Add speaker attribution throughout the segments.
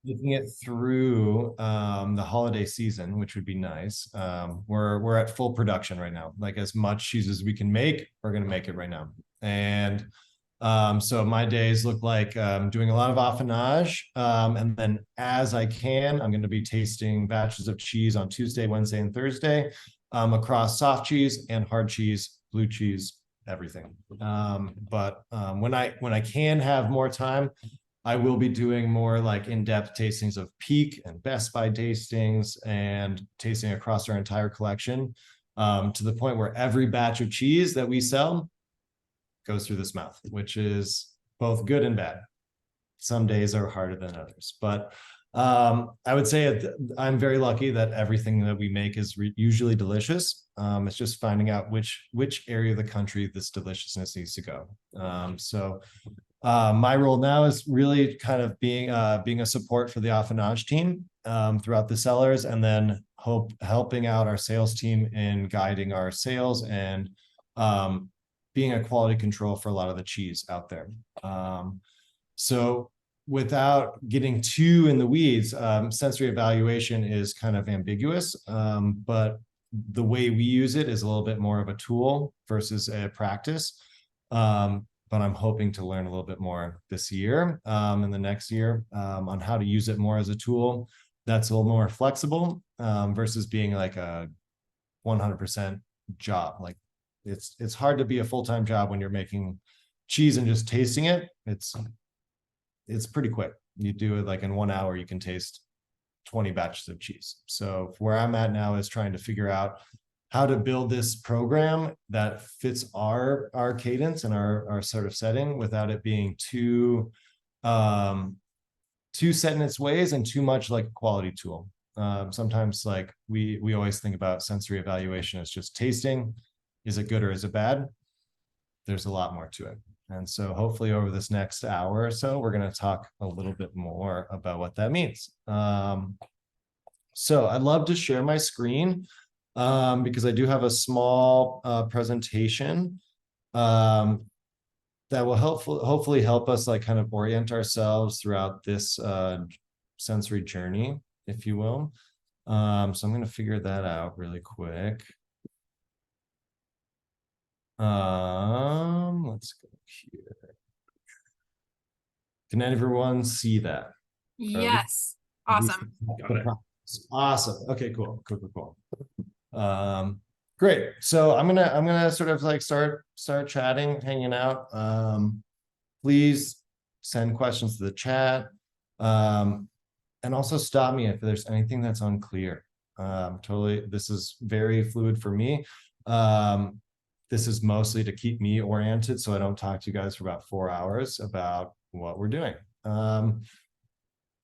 Speaker 1: Looking it through the holiday season, which would be nice. We're at full production right now. Like as much cheese as we can make, we're gonna make it right now. And so my days look like doing a lot of affinage. And then as I can, I'm gonna be tasting batches of cheese on Tuesday, Wednesday, and Thursday across soft cheese and hard cheese, blue cheese, everything. But when I can have more time, I will be doing more like in-depth tastings of Peak and Best Buy tastings and tasting across our entire collection to the point where every batch of cheese that we sell goes through this mouth, which is both good and bad. Some days are harder than others, but I would say I'm very lucky that everything that we make is usually delicious. It's just finding out which area of the country this deliciousness needs to go. My role now is really kind of being a support for the affinage team throughout the cellars, and then helping out our sales team in guiding our sales and being a quality control for a lot of the cheese out there. So without getting too in the weeds, sensory evaluation is kind of ambiguous, but the way we use it is a little bit more of a tool versus a practice. But I'm hoping to learn a little bit more this year and the next year on how to use it more as a tool that's a little more flexible versus being like a 100% job. Like it's hard to be a full-time job when you're making cheese and just tasting it. It's pretty quick. You do it like in 1 hour, you can taste 20 batches of cheese. So where I'm at now is trying to figure out how to build this program that fits our cadence and our sort of setting without it being too set in its ways and too much like a quality tool. Sometimes like we always think about sensory evaluation as just tasting. Is it good or is it bad? There's a lot more to it. And so hopefully over this next hour or so, we're going to talk a little bit more about what that means. So I'd love to share my screen because I do have a small presentation that will hopefully help us like kind of orient ourselves throughout this sensory journey, if you will. So I'm going to figure that out really quick. Let's go here. Can everyone see that?
Speaker 2: Yes. Awesome.
Speaker 1: Awesome. Okay, cool. Great. So I'm gonna sort of like start chatting, hanging out. Please send questions to the chat. And also stop me if there's anything that's unclear. Totally, this is very fluid for me. This is mostly to keep me oriented so I don't talk to you guys for about 4 hours about what we're doing.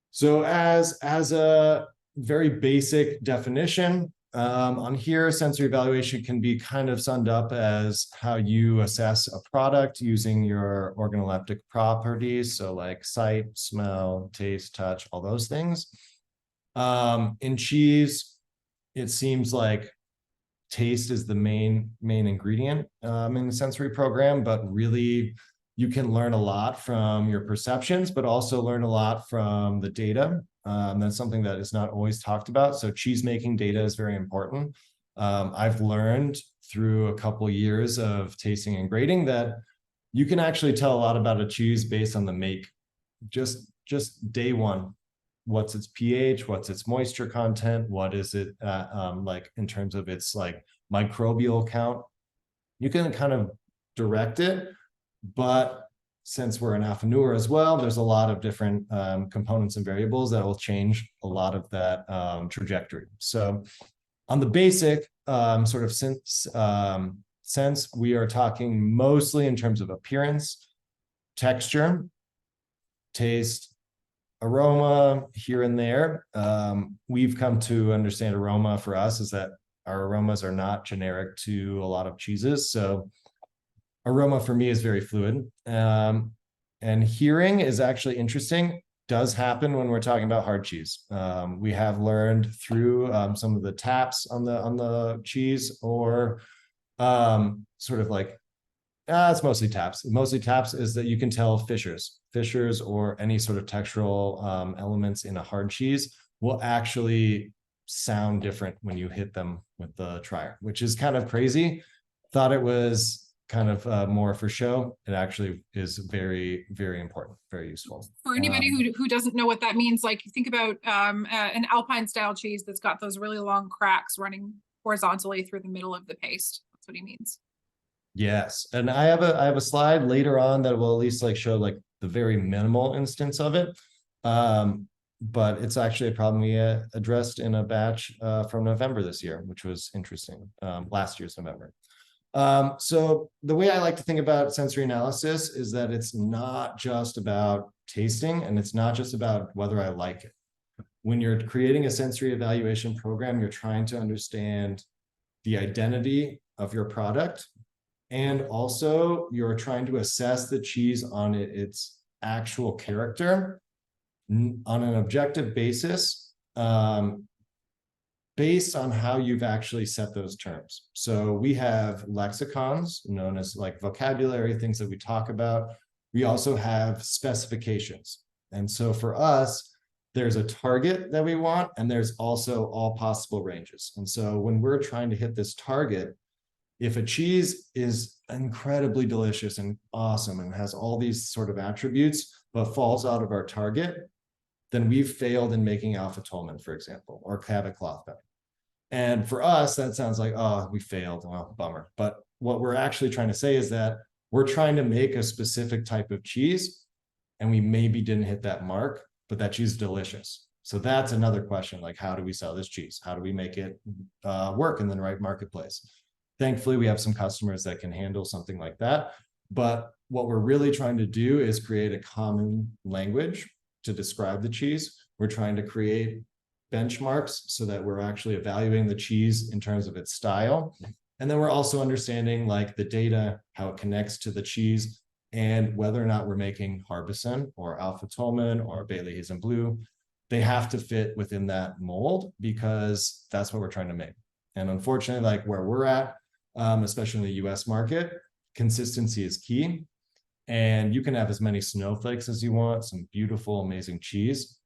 Speaker 1: So as a very basic definition, on here, sensory evaluation can be kind of summed up as how you assess a product using your organoleptic properties. So like sight, smell, taste, touch, all those things. In cheese, it seems like taste is the main ingredient in the sensory program, but really you can learn a lot from your perceptions, but also learn a lot from the data. That's something that is not always talked about. So cheese making data is very important. I've learned through a couple years of tasting and grading that you can actually tell a lot about a cheese based on the make. Just day one. What's its pH? What's its moisture content? What is it like in terms of its like microbial count? You can kind of direct it, but since we're an affineur as well, there's a lot of different components and variables that will change a lot of that trajectory. So on the basic sort of sense, we are talking mostly in terms of appearance, texture, taste, aroma here and there. We've come to understand aroma for us is that our aromas are not generic to a lot of cheeses. So aroma for me is very fluid. And hearing is actually interesting, does happen when we're talking about hard cheese. We have learned through some of the taps on the cheese or sort of like It's mostly taps. Mostly taps is that you can tell fissures or any sort of textural elements in a hard cheese will actually sound different when you hit them with the trier, which is kind of crazy. Thought it was kind of more for show. It actually is very, very important, very useful.
Speaker 2: For anybody who doesn't know what that means, like think about an Alpine style cheese that's got those really long cracks running horizontally through the middle of the paste. That's what he means.
Speaker 1: Yes, and I have a slide later on that will at least like show like the very minimal instance of it. But it's actually a problem we addressed in a batch from November this year, which was interesting. Last year's November. So the way I like to think about sensory analysis is that it's not just about tasting, and it's not just about whether I like it. When you're creating a sensory evaluation program, you're trying to understand the identity of your product, and also you're trying to assess the cheese on its actual character on an objective basis, based on how you've actually set those terms. So we have lexicons known as like vocabulary, things that we talk about. We also have specifications. And so for us, there's a target that we want, and there's also all possible ranges. And so when we're trying to hit this target, if a cheese is incredibly delicious and awesome and has all these sort of attributes, but falls out of our target, then we've failed in making alpha Tolman, for example, or Cabot cloth pepper. And for us, that sounds like, oh, we failed, well, bummer. But what we're actually trying to say is that we're trying to make a specific type of cheese, and we maybe didn't hit that mark, but that cheese is delicious. So that's another question, like, how do we sell this cheese? How do we make it work in the right marketplace? Thankfully, we have some customers that can handle something like that. But what we're really trying to do is create a common language to describe the cheese. We're trying to create benchmarks so that we're actually evaluating the cheese in terms of its style. And then we're also understanding like the data, how it connects to the cheese, and whether or not we're making Harbison or Alpha Tolman or Bailey Hazen Blue. They have to fit within that mold because that's what we're trying to make. And unfortunately, like where we're at, especially in the US market, consistency is key. And you can have as many snowflakes as you want, some beautiful, amazing cheese.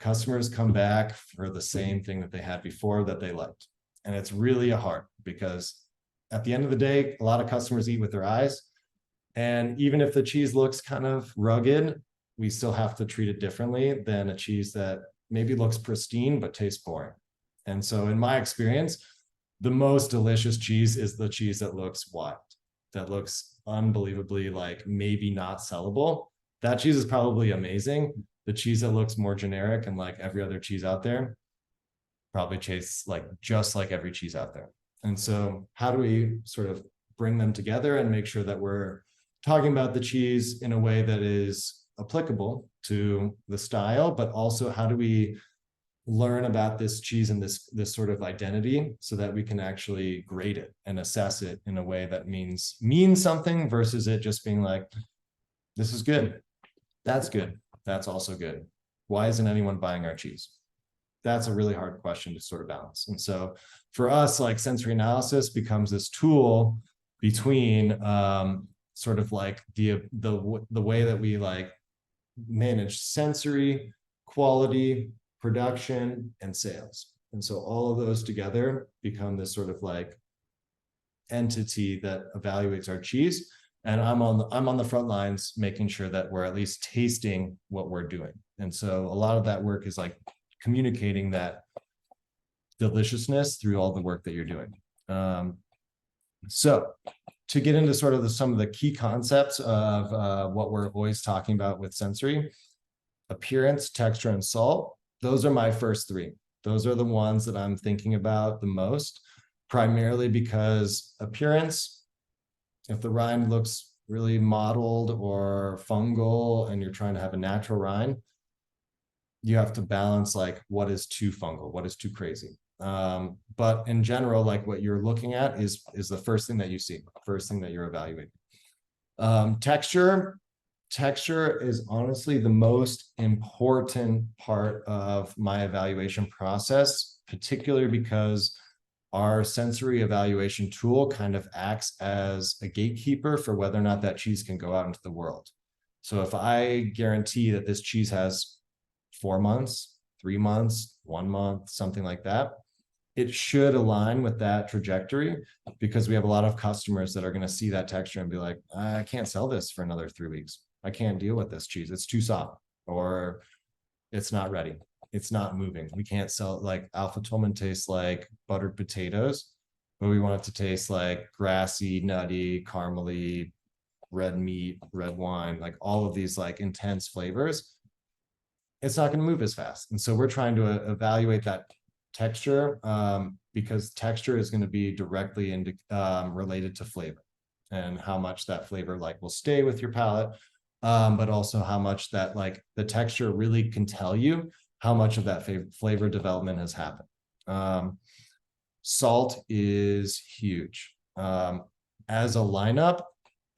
Speaker 1: Customers come back for the same thing that they had before that they liked. And it's really hard because at the end of the day, a lot of customers eat with their eyes. And even if the cheese looks kind of rugged, we still have to treat it differently than a cheese that maybe looks pristine but tastes boring. And so in my experience, the most delicious cheese is the cheese that looks wild, that looks unbelievably like maybe not sellable. That cheese is probably amazing. The cheese that looks more generic and like every other cheese out there probably tastes like just like every cheese out there. And so how do we sort of bring them together and make sure that we're talking about the cheese in a way that is applicable to the style, but also how do we learn about this cheese and this sort of identity so that we can actually grade it and assess it in a way that means something versus it just being like, this is good, that's good, that's also good. Why isn't anyone buying our cheese? That's a really hard question to sort of balance. And so for us, like sensory analysis becomes this tool between sort of like the way that we like manage sensory, quality, production, and sales. And so all of those together become this sort of like entity that evaluates our cheese. And I'm on the front lines making sure that we're at least tasting what we're doing. And so a lot of that work is like communicating that deliciousness through all the work that you're doing. So to get into sort of some of the key concepts of what we're always talking about with sensory: appearance, texture, and salt. Those are my first three. Those are the ones that I'm thinking about the most, primarily because appearance, if the rind looks really mottled or fungal and you're trying to have a natural rind, you have to balance like what is too fungal, what is too crazy. But in general, like what you're looking at is the first thing that you see, first thing that you're evaluating. Texture is honestly the most important part of my evaluation process, particularly because our sensory evaluation tool kind of acts as a gatekeeper for whether or not that cheese can go out into the world. So if I guarantee that this cheese has 4 months, 3 months, 1 month, something like that, it should align with that trajectory, because we have a lot of customers that are going to see that texture and be like, I can't sell this for another 3 weeks. I can't deal with this cheese. It's too soft, or it's not ready. It's not moving. We can't sell it. Like Alpha Tolman tastes like buttered potatoes, but we want it to taste like grassy, nutty, caramely, red meat, red wine, like all of these like intense flavors. It's not going to move as fast. And so we're trying to evaluate that texture, because texture is going to be directly related to flavor, and how much that flavor like will stay with your palate, but also how much that like the texture really can tell you how much of that flavor development has happened. Salt is huge. As a lineup,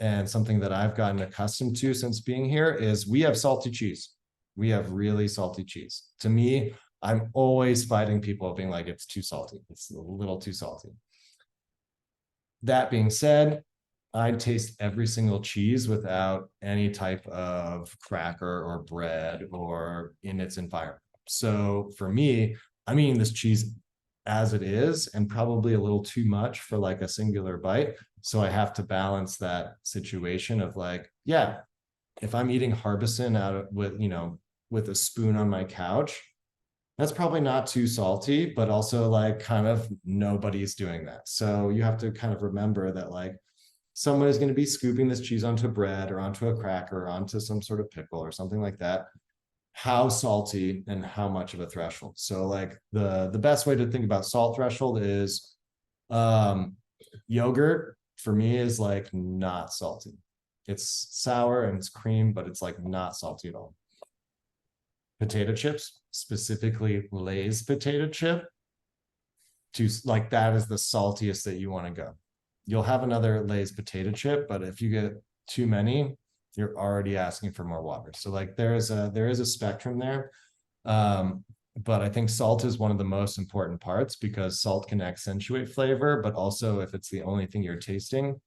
Speaker 1: and something that I've gotten accustomed to since being here, is we have salty cheese. We have really salty cheese. To me, I'm always fighting people being like, it's too salty. It's a little too salty. That being said, I taste every single cheese without any type of cracker or bread or in its environment. So for me, I'm eating this cheese as it is, and probably a little too much for like a singular bite. So I have to balance that situation of like, yeah, if I'm eating Harbison with a spoon on my couch, that's probably not too salty, but also like kind of nobody's doing that. So you have to kind of remember that like someone is going to be scooping this cheese onto bread or onto a cracker or onto some sort of pickle or something like that. How salty and how much of a threshold. So like the best way to think about salt threshold is yogurt for me is like not salty. It's sour and it's cream, but it's like not salty at all. Potato chips, specifically Lay's potato chip, to like that is the saltiest that you want to go. You'll have another Lay's potato chip, but if you get too many, you're already asking for more water. So like there is a spectrum there. But I think salt is one of the most important parts, because salt can accentuate flavor, but also if it's the only thing you're tasting,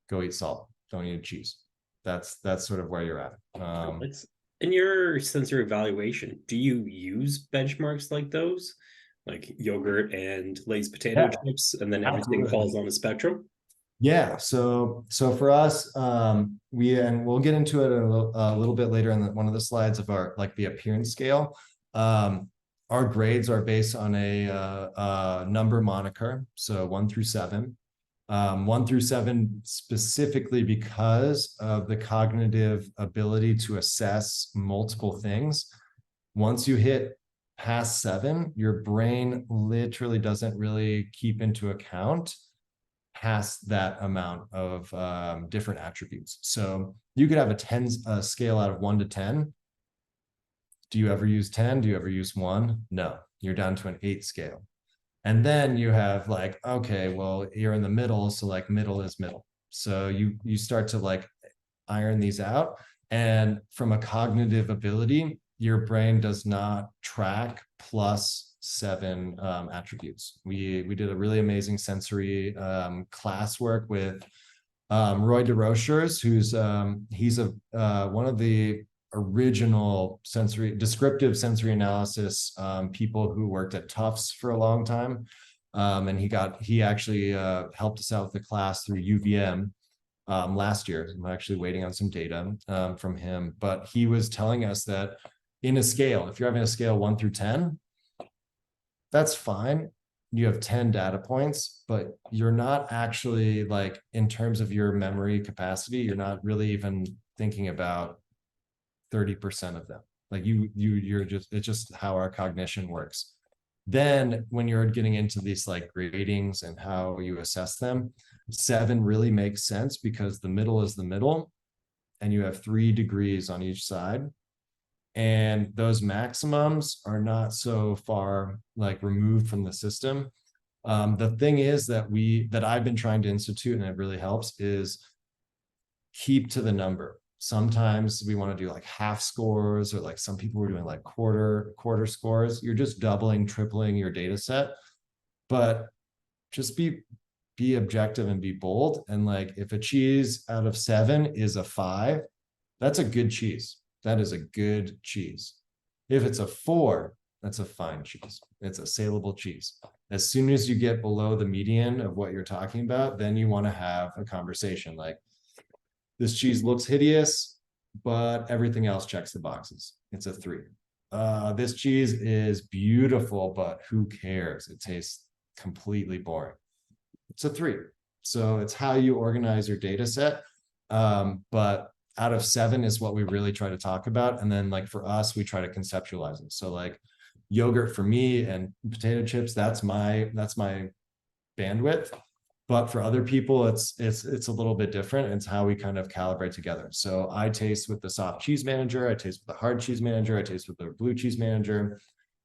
Speaker 1: go eat salt. Don't eat cheese. That's sort of where you're at.
Speaker 3: In your sensory evaluation, do you use benchmarks like those, like yogurt and Lay's potato chips, and then everything falls on a spectrum?
Speaker 1: Yeah, so for us, we'll get into it a little bit later in one of the slides of our like the appearance scale. Our grades are based on a number moniker, so 1 through 7. 1 through 7 specifically because of the cognitive ability to assess multiple things. Once you hit past 7, your brain literally doesn't really keep into account past that amount of different attributes. So you could have a scale out of 1 to 10. Do you ever use 10? Do you ever use 1? No, you're down to an 8 scale. And then you have like, okay, well, you're in the middle. So like middle is middle. So you start to like iron these out. And from a cognitive ability, your brain does not track plus 7 attributes. We did a really amazing sensory classwork with Roy DeRochers, who's he's one of the original descriptive sensory analysis people who worked at Tufts for a long time. And he actually helped us out with the class through UVM last year. I'm actually waiting on some data from him, but he was telling us that in a scale, if you're having a scale 1 through 10, that's fine. You have 10 data points, but you're not actually like, in terms of your memory capacity, you're not really even thinking about 30% of them. Like it's just how our cognition works. Then when you're getting into these like gradings and how you assess them, 7 really makes sense because the middle is the middle and you have 3 degrees on each side. And those maximums are not so far like removed from the system. The thing is that I've been trying to institute, and it really helps, is keep to the number. Sometimes we want to do like half scores, or like some people were doing like quarter scores. You're just doubling, tripling your data set. But just be objective and be bold. And like, if a cheese out of 7 is a 5, that's a good cheese. That is a good cheese. If it's a 4, that's a fine cheese. It's a saleable cheese. As soon as you get below the median of what you're talking about, then you want to have a conversation like, this cheese looks hideous, but everything else checks the boxes. It's a 3. This cheese is beautiful, but who cares? It tastes completely boring. It's a 3. So it's how you organize your data set. But out of 7 is what we really try to talk about. And then like for us, we try to conceptualize it. So like yogurt for me and potato chips, that's my bandwidth. But for other people, it's a little bit different. It's how we kind of calibrate together. So I taste with the soft cheese manager, I taste with the hard cheese manager, I taste with the blue cheese manager.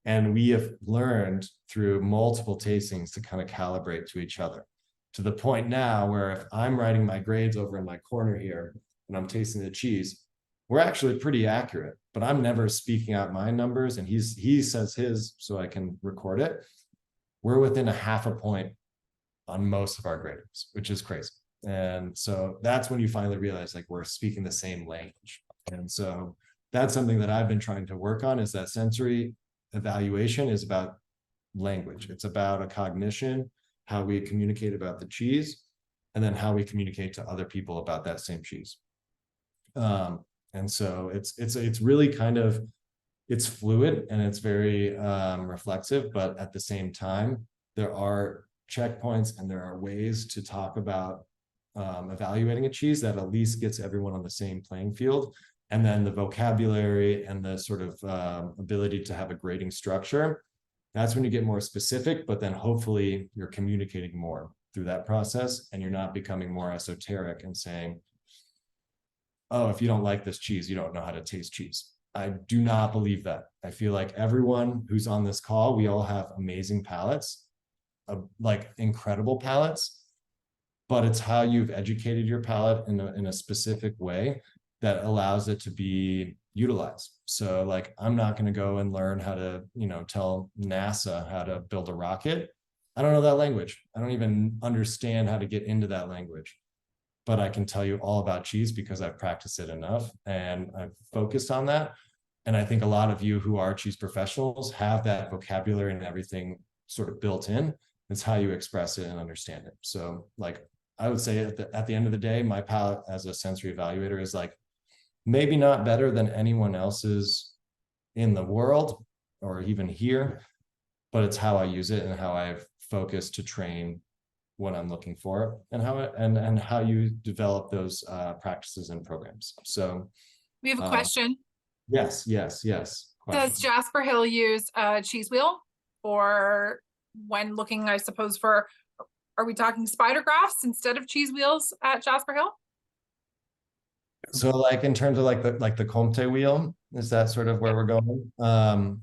Speaker 1: And we have learned through multiple tastings to kind of calibrate to each other, to the point now where if I'm writing my grades over in my corner here and I'm tasting the cheese, we're actually pretty accurate, but I'm never speaking out my numbers and he says his so I can record it. We're within a 0.5 point on most of our gradings, which is crazy. And so that's when you finally realize like we're speaking the same language. And so that's something that I've been trying to work on, is that sensory evaluation is about language. It's about a cognition, how we communicate about the cheese, and then how we communicate to other people about that same cheese. And so it's really kind of, it's fluid and it's very reflexive, but at the same time, there are checkpoints and there are ways to talk about evaluating a cheese that at least gets everyone on the same playing field. And then the vocabulary and the sort of ability to have a grading structure, that's when you get more specific, but then hopefully you're communicating more through that process and you're not becoming more esoteric and saying, oh, if you don't like this cheese, you don't know how to taste cheese. I do not believe that. I feel like everyone who's on this call, we all have amazing palates, like incredible palates, but it's how you've educated your palate in a specific way that allows it to be utilized. So like, I'm not going to go and learn how to, tell NASA how to build a rocket. I don't know that language. I don't even understand how to get into that language, but I can tell you all about cheese because I've practiced it enough and I've focused on that. And I think a lot of you who are cheese professionals have that vocabulary and everything sort of built in. It's how you express it and understand it. So like, I would say at the end of the day, my palate as a sensory evaluator is like, maybe not better than anyone else's in the world or even here, but it's how I use it and how I've focused to train what I'm looking for and how you develop those practices and programs. So
Speaker 2: We have a question.
Speaker 1: Yes.
Speaker 2: Does Jasper Hill use a cheese wheel, or when looking, I suppose, are we talking spider graphs instead of cheese wheels at Jasper Hill?
Speaker 1: So like in terms of like the Comte wheel, is that sort of where we're going?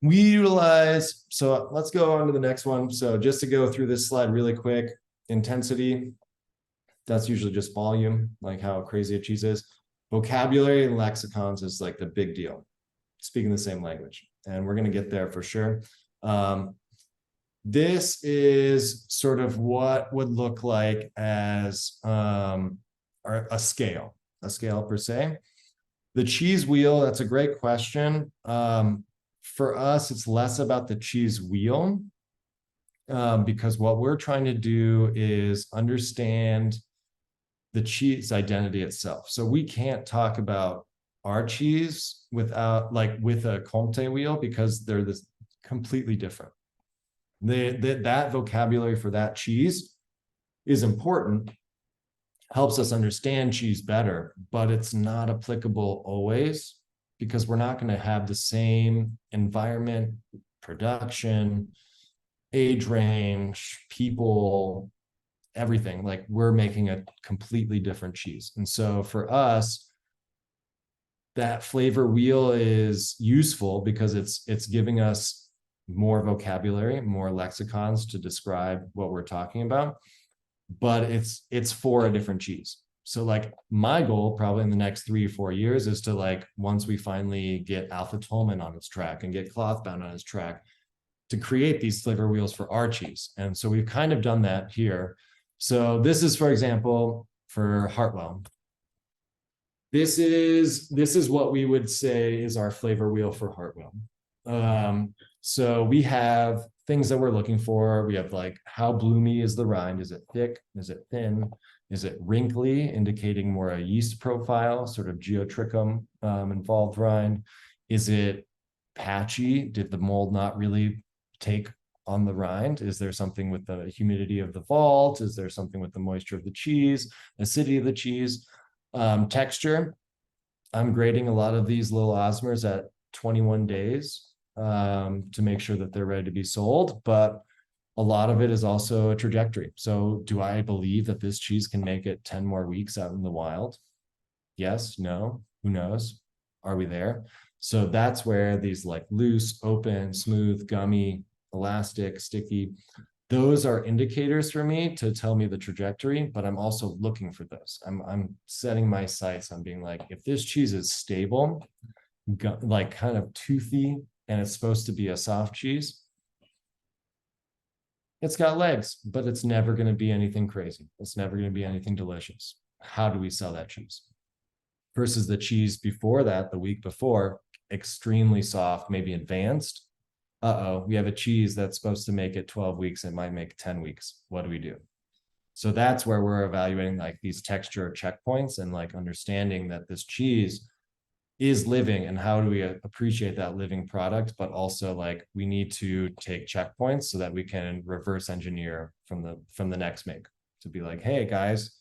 Speaker 1: We utilize, so let's go on to the next one. So just to go through this slide really quick, intensity, that's usually just volume, like how crazy a cheese is. Vocabulary and lexicons is like the big deal, speaking the same language. And we're going to get there for sure. This is sort of what would look like as a scale per se. The cheese wheel, that's a great question. For us, it's less about the cheese wheel because what we're trying to do is understand the cheese identity itself. So we can't talk about our cheese without with a Comte wheel because they're this completely different. That vocabulary for that cheese is important, helps us understand cheese better, but it's not applicable always because we're not going to have the same environment, production, age range, people, everything. Like we're making a completely different cheese. And so for us, that flavor wheel is useful because it's giving us more vocabulary, more lexicons to describe what we're talking about, but it's for a different cheese. So like my goal probably in the next 3 or 4 years is to once we finally get alpha Tolman on its track and get cloth bound on its track, to create these flavor wheels for our cheese. And so we've kind of done that here. So this is, for example, for Hartwell. This is what we would say is our flavor wheel for Hartwell. So we have things that we're looking for. We have like, how bloomy is the rind? Is it thick? Is it thin? Is it wrinkly, indicating more a yeast profile, sort of geotrichum involved rind? Is it patchy? Did the mold not really take on the rind? Is there something with the humidity of the vault? Is there something with the moisture of the cheese, acidity of the cheese? Texture. I'm grading a lot of these little osmers at 21 days to make sure that they're ready to be sold, but a lot of it is also a trajectory. So do I believe that this cheese can make it 10 more weeks out in the wild? Yes, no, who knows? Are we there? So that's where these like loose, open, smooth, gummy, elastic, sticky, those are indicators for me to tell me the trajectory, but I'm also looking for those. I'm setting my sights on being like, if this cheese is stable, like kind of toothy, and it's supposed to be a soft cheese, it's got legs, but it's never going to be anything crazy. It's never going to be anything delicious. How do we sell that cheese? Versus the cheese before that, the week before, extremely soft, maybe advanced. We have a cheese that's supposed to make it 12 weeks. It might make 10 weeks. What do we do? So that's where we're evaluating like these texture checkpoints and like understanding that this cheese is living, and how do we appreciate that living product, but also like we need to take checkpoints so that we can reverse engineer from the next make to be like, hey guys,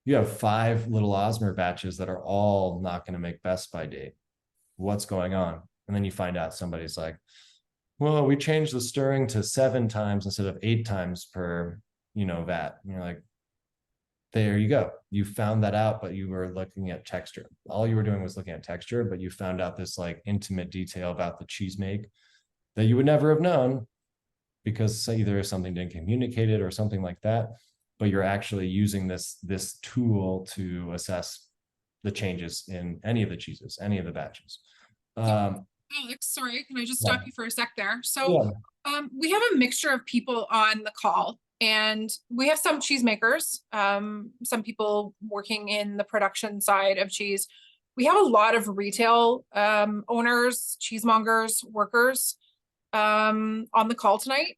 Speaker 1: you have 5 little Osmer batches that are all not going to make best by date. What's going on? And then you find out somebody's like, well, we changed the stirring to 7 times instead of 8 times per, vat. And you're like, there you go. You found that out, but you were looking at texture. All you were doing was looking at texture, but you found out this like intimate detail about the cheese make that you would never have known because either something didn't communicate it or something like that. But you're actually using this tool to assess the changes in any of the cheeses, any of the batches.
Speaker 2: Alex, sorry, can I just stop you for a sec there? So
Speaker 1: Yeah.
Speaker 2: we have a mixture of people on the call, and we have some cheesemakers, some people working in the production side of cheese. We have a lot of retail owners, cheesemongers, workers on the call tonight.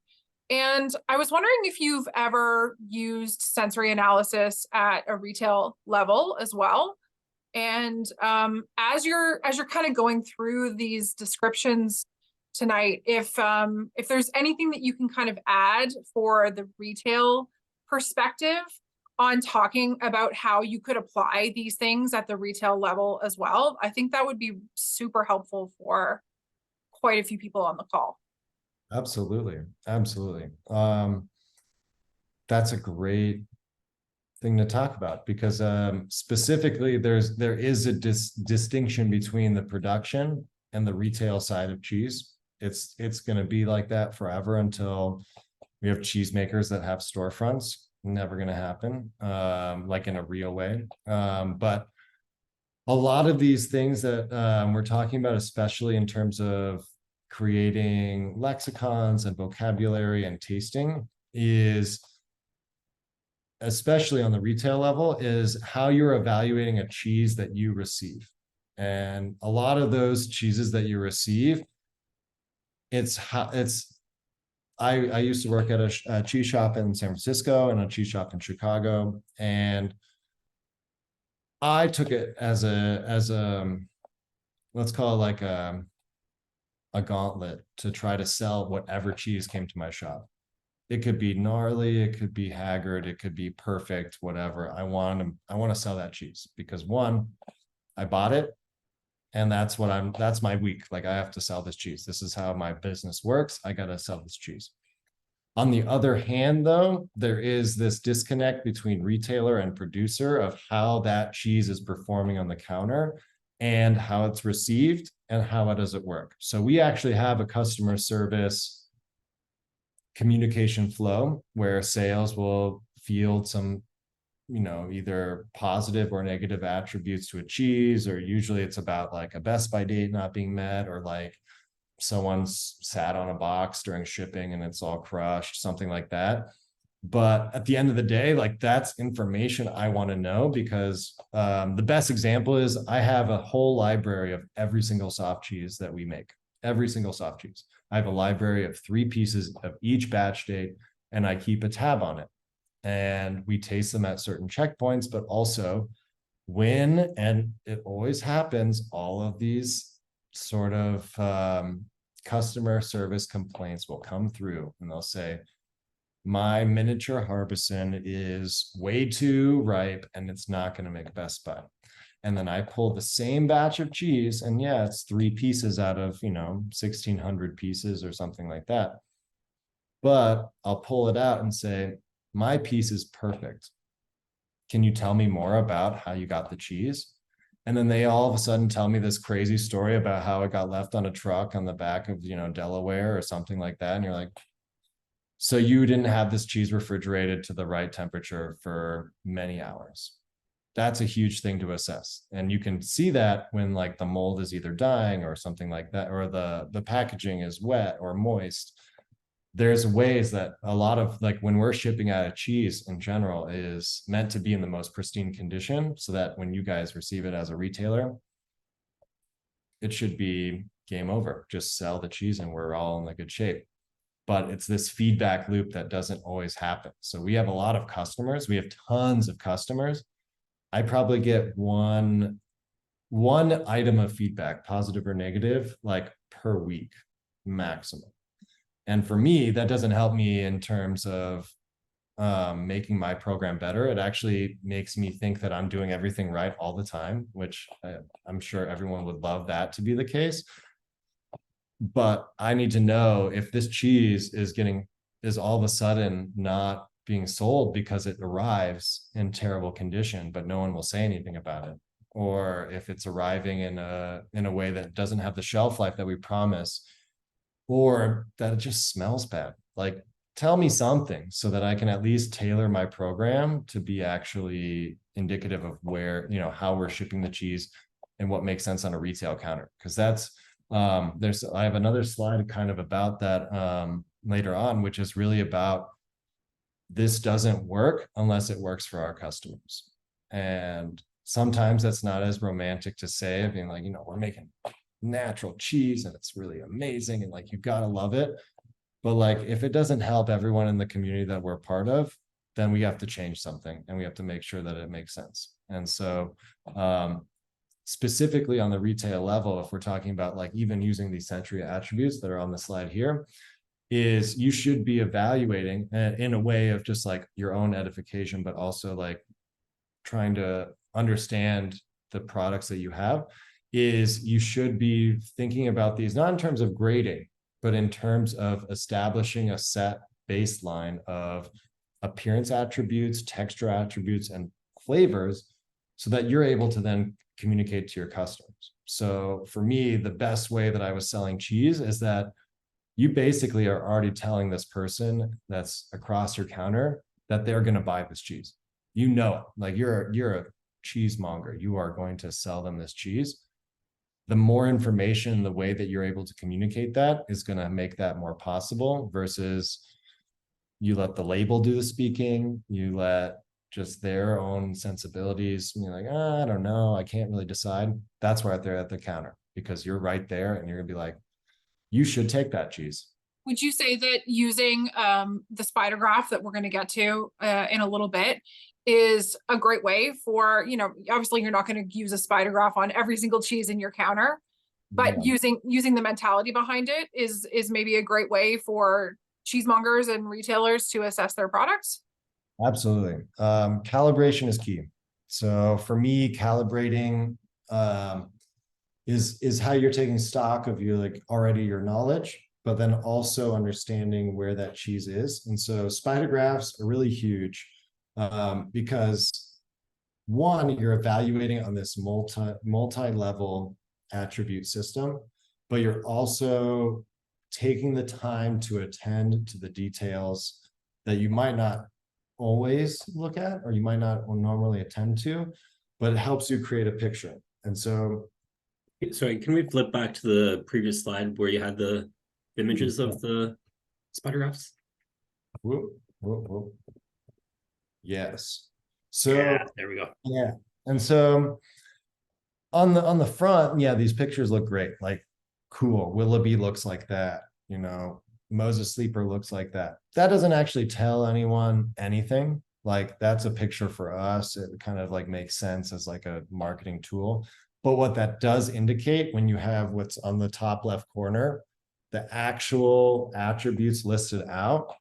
Speaker 2: And I was wondering if you've ever used sensory analysis at a retail level as well. And as you're kind of going through these descriptions tonight, if there's anything that you can kind of add for the retail perspective on talking about how you could apply these things at the retail level as well, I think that would be super helpful for quite a few people on the call.
Speaker 1: Absolutely. That's a great thing to talk about because specifically there is a distinction between the production and the retail side of cheese. It's going to be like that forever until we have cheesemakers that have storefronts. Never going to happen like in a real way. But a lot of these things that we're talking about, especially in terms of creating lexicons and vocabulary and tasting, is especially on the retail level, is how you're evaluating a cheese that you receive. And a lot of those cheeses that you receive, I used to work at a cheese shop in San Francisco and a cheese shop in Chicago, and I took it as a let's call it like a gauntlet to try to sell whatever cheese came to my shop. It could be gnarly, it could be haggard, it could be perfect, whatever. I want to sell that cheese because one, I bought it, and that's my week. Like, I have to sell this cheese. This is how my business works. I got to sell this cheese. On the other hand, though, there is this disconnect between retailer and producer of how that cheese is performing on the counter and how it's received and how it does it work. So we actually have a customer service communication flow where sales will field some, either positive or negative attributes to a cheese, or usually it's about like a best by date not being met, or like someone's sat on a box during shipping and it's all crushed, something like that. But at the end of the day, like that's information I want to know, because the best example is I have a whole library of every single soft cheese that we make, every single soft cheese. I have a library of 3 pieces of each batch date, and I keep a tab on it. And we taste them at certain checkpoints, but also when, and it always happens, all of these sort of customer service complaints will come through and they'll say, my miniature Harbison is way too ripe and it's not going to make Best Buy. And then I pull the same batch of cheese, and yeah, it's 3 pieces out of, 1,600 pieces or something like that. But I'll pull it out and say, my piece is perfect. Can you tell me more about how you got the cheese? And then they all of a sudden tell me this crazy story about how it got left on a truck on the back of, Delaware or something like that. And you're like, so you didn't have this cheese refrigerated to the right temperature for many hours. That's a huge thing to assess. And you can see that when like the mold is either dying or something like that, or the packaging is wet or moist. There's ways that a lot of, like, when we're shipping out a cheese in general, is meant to be in the most pristine condition, so that when you guys receive it as a retailer, it should be game over. Just sell the cheese and we're all in a good shape. But it's this feedback loop that doesn't always happen. So we have a lot of customers. We have tons of customers. I probably get one item of feedback, positive or negative, like per week maximum. And for me, that doesn't help me in terms of making my program better. It actually makes me think that I'm doing everything right all the time, which I'm sure everyone would love that to be the case. But I need to know if this cheese is all of a sudden not being sold because it arrives in terrible condition, but no one will say anything about it. Or if it's arriving in a way that doesn't have the shelf life that we promise, or that it just smells bad. Like, tell me something so that I can at least tailor my program to be actually indicative of where, how we're shipping the cheese and what makes sense on a retail counter. Because that's, I have another slide kind of about that later on, which is really about, this doesn't work unless it works for our customers. And sometimes that's not as romantic to say, being like, we're making natural cheese and it's really amazing and like, you gotta love it. But like, if it doesn't help everyone in the community that we're part of, then we have to change something and we have to make sure that it makes sense. And so specifically on the retail level, if we're talking about like even using these Century attributes that are on the slide here, is you should be evaluating in a way of just like your own edification, but also like trying to understand the products that you have, is you should be thinking about these, not in terms of grading, but in terms of establishing a set baseline of appearance attributes, texture attributes, and flavors, so that you're able to then communicate to your customers. So for me, the best way that I was selling cheese is that you basically are already telling this person that's across your counter that they're going to buy this cheese. Like you're a cheesemonger. You are going to sell them this cheese. The more information, the way that you're able to communicate that is going to make that more possible, versus you let the label do the speaking, you let just their own sensibilities, you're like, I don't know, I can't really decide. That's why they're at the counter, because you're right there and you're gonna be like, you should take that cheese.
Speaker 2: Would you say that using the spider graph that we're going to get to in a little bit is a great way for, obviously you're not going to use a spider graph on every single cheese in your counter, but
Speaker 1: Yeah.
Speaker 2: using the mentality behind it is maybe a great way for cheesemongers and retailers to assess their products?
Speaker 1: Absolutely. Calibration is key. So for me, calibrating is how you're taking stock of your your knowledge, but then also understanding where that cheese is. And so spider graphs are really huge because one, you're evaluating on this multi-level attribute system, but you're also taking the time to attend to the details that you might not always look at, or you might not normally attend to, but it helps you create a picture. And so
Speaker 3: Sorry, can we flip back to the previous slide where you had the images of the spider graphs?
Speaker 1: Whoop, whoop, whoop. Yes. So
Speaker 3: Yeah, there we go.
Speaker 1: yeah. And so on the front, yeah, these pictures look great. Like, cool. Willoughby looks like that, you know, Moses Sleeper looks like that. That doesn't actually tell anyone anything. Like, that's a picture for us. It kind of like makes sense as like a marketing tool. But what that does indicate, when you have what's on the top left corner, the actual attributes listed out,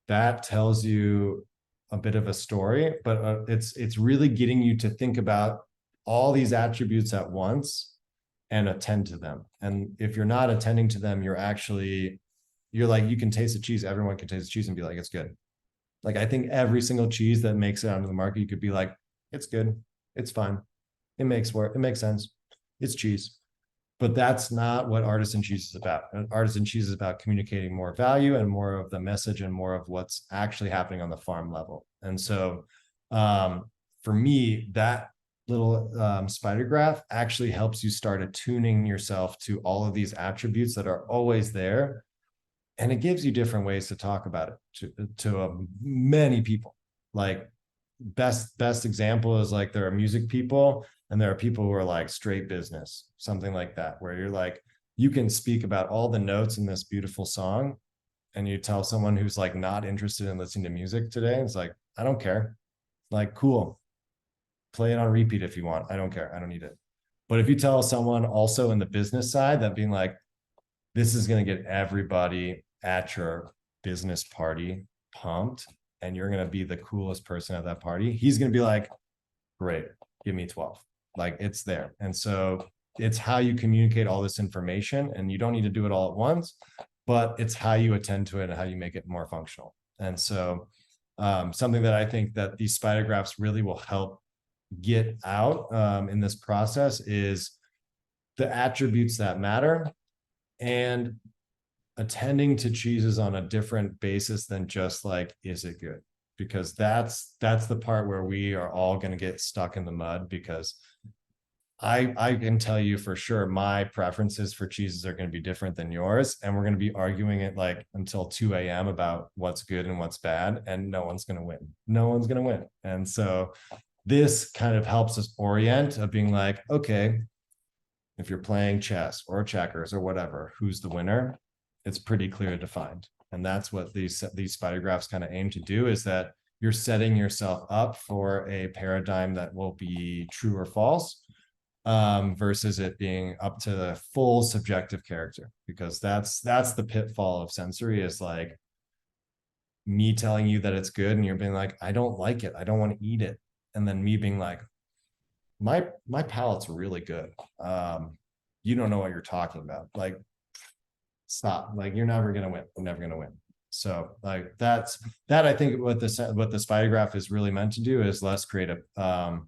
Speaker 1: that tells you a bit of a story, but it's really getting you to think about all these attributes at once and attend to them. And if you're not attending to them, you're like, you can taste the cheese. Everyone can taste the cheese and be like, it's good. Like, I think every single cheese that makes it onto the market, you could be like, it's good. It's fine. It makes sense. It's cheese. But that's not what artisan cheese is about. Artisan cheese is about communicating more value and more of the message and more of what's actually happening on the farm level. And so for me, that little spider graph actually helps you start attuning yourself to all of these attributes that are always there. And it gives you different ways to talk about it to many people. Like, best example is like, there are music people and there are people who are like straight business, something like that, where you're like, you can speak about all the notes in this beautiful song, and you tell someone who's like not interested in listening to music today, it's like, I don't care. Like, cool, play it on repeat if you want. I don't care. I don't need it. But if you tell someone also in the business side, that being like, this is going to get everybody at your business party pumped, and you're going to be the coolest person at that party, he's going to be like, great, give me 12. Like, it's there. And so it's how you communicate all this information, and you don't need to do it all at once, but it's how you attend to it and how you make it more functional. And so something that I think that these spider graphs really will help get out in this process is the attributes that matter, and attending to cheeses on a different basis than just like, is it good? Because that's the part where we are all going to get stuck in the mud, because I can tell you for sure my preferences for cheeses are going to be different than yours, and we're going to be arguing it like until 2 a.m. about what's good and what's bad, and no one's going to win. No one's going to win. And so this kind of helps us orient of being like, okay, if you're playing chess or checkers or whatever, who's the winner? It's pretty clear defined. And that's what these spider graphs kind of aim to do, is that you're setting yourself up for a paradigm that will be true or false, versus it being up to the full subjective character. Because that's the pitfall of sensory, is like me telling you that it's good and you're being like, I don't like it, I don't want to eat it. And then me being like, my palate's really good. You don't know what you're talking about. Like, stop. Like, you're never gonna win. You're never gonna win. So like, that I think what the spider graph is really meant to do is less create a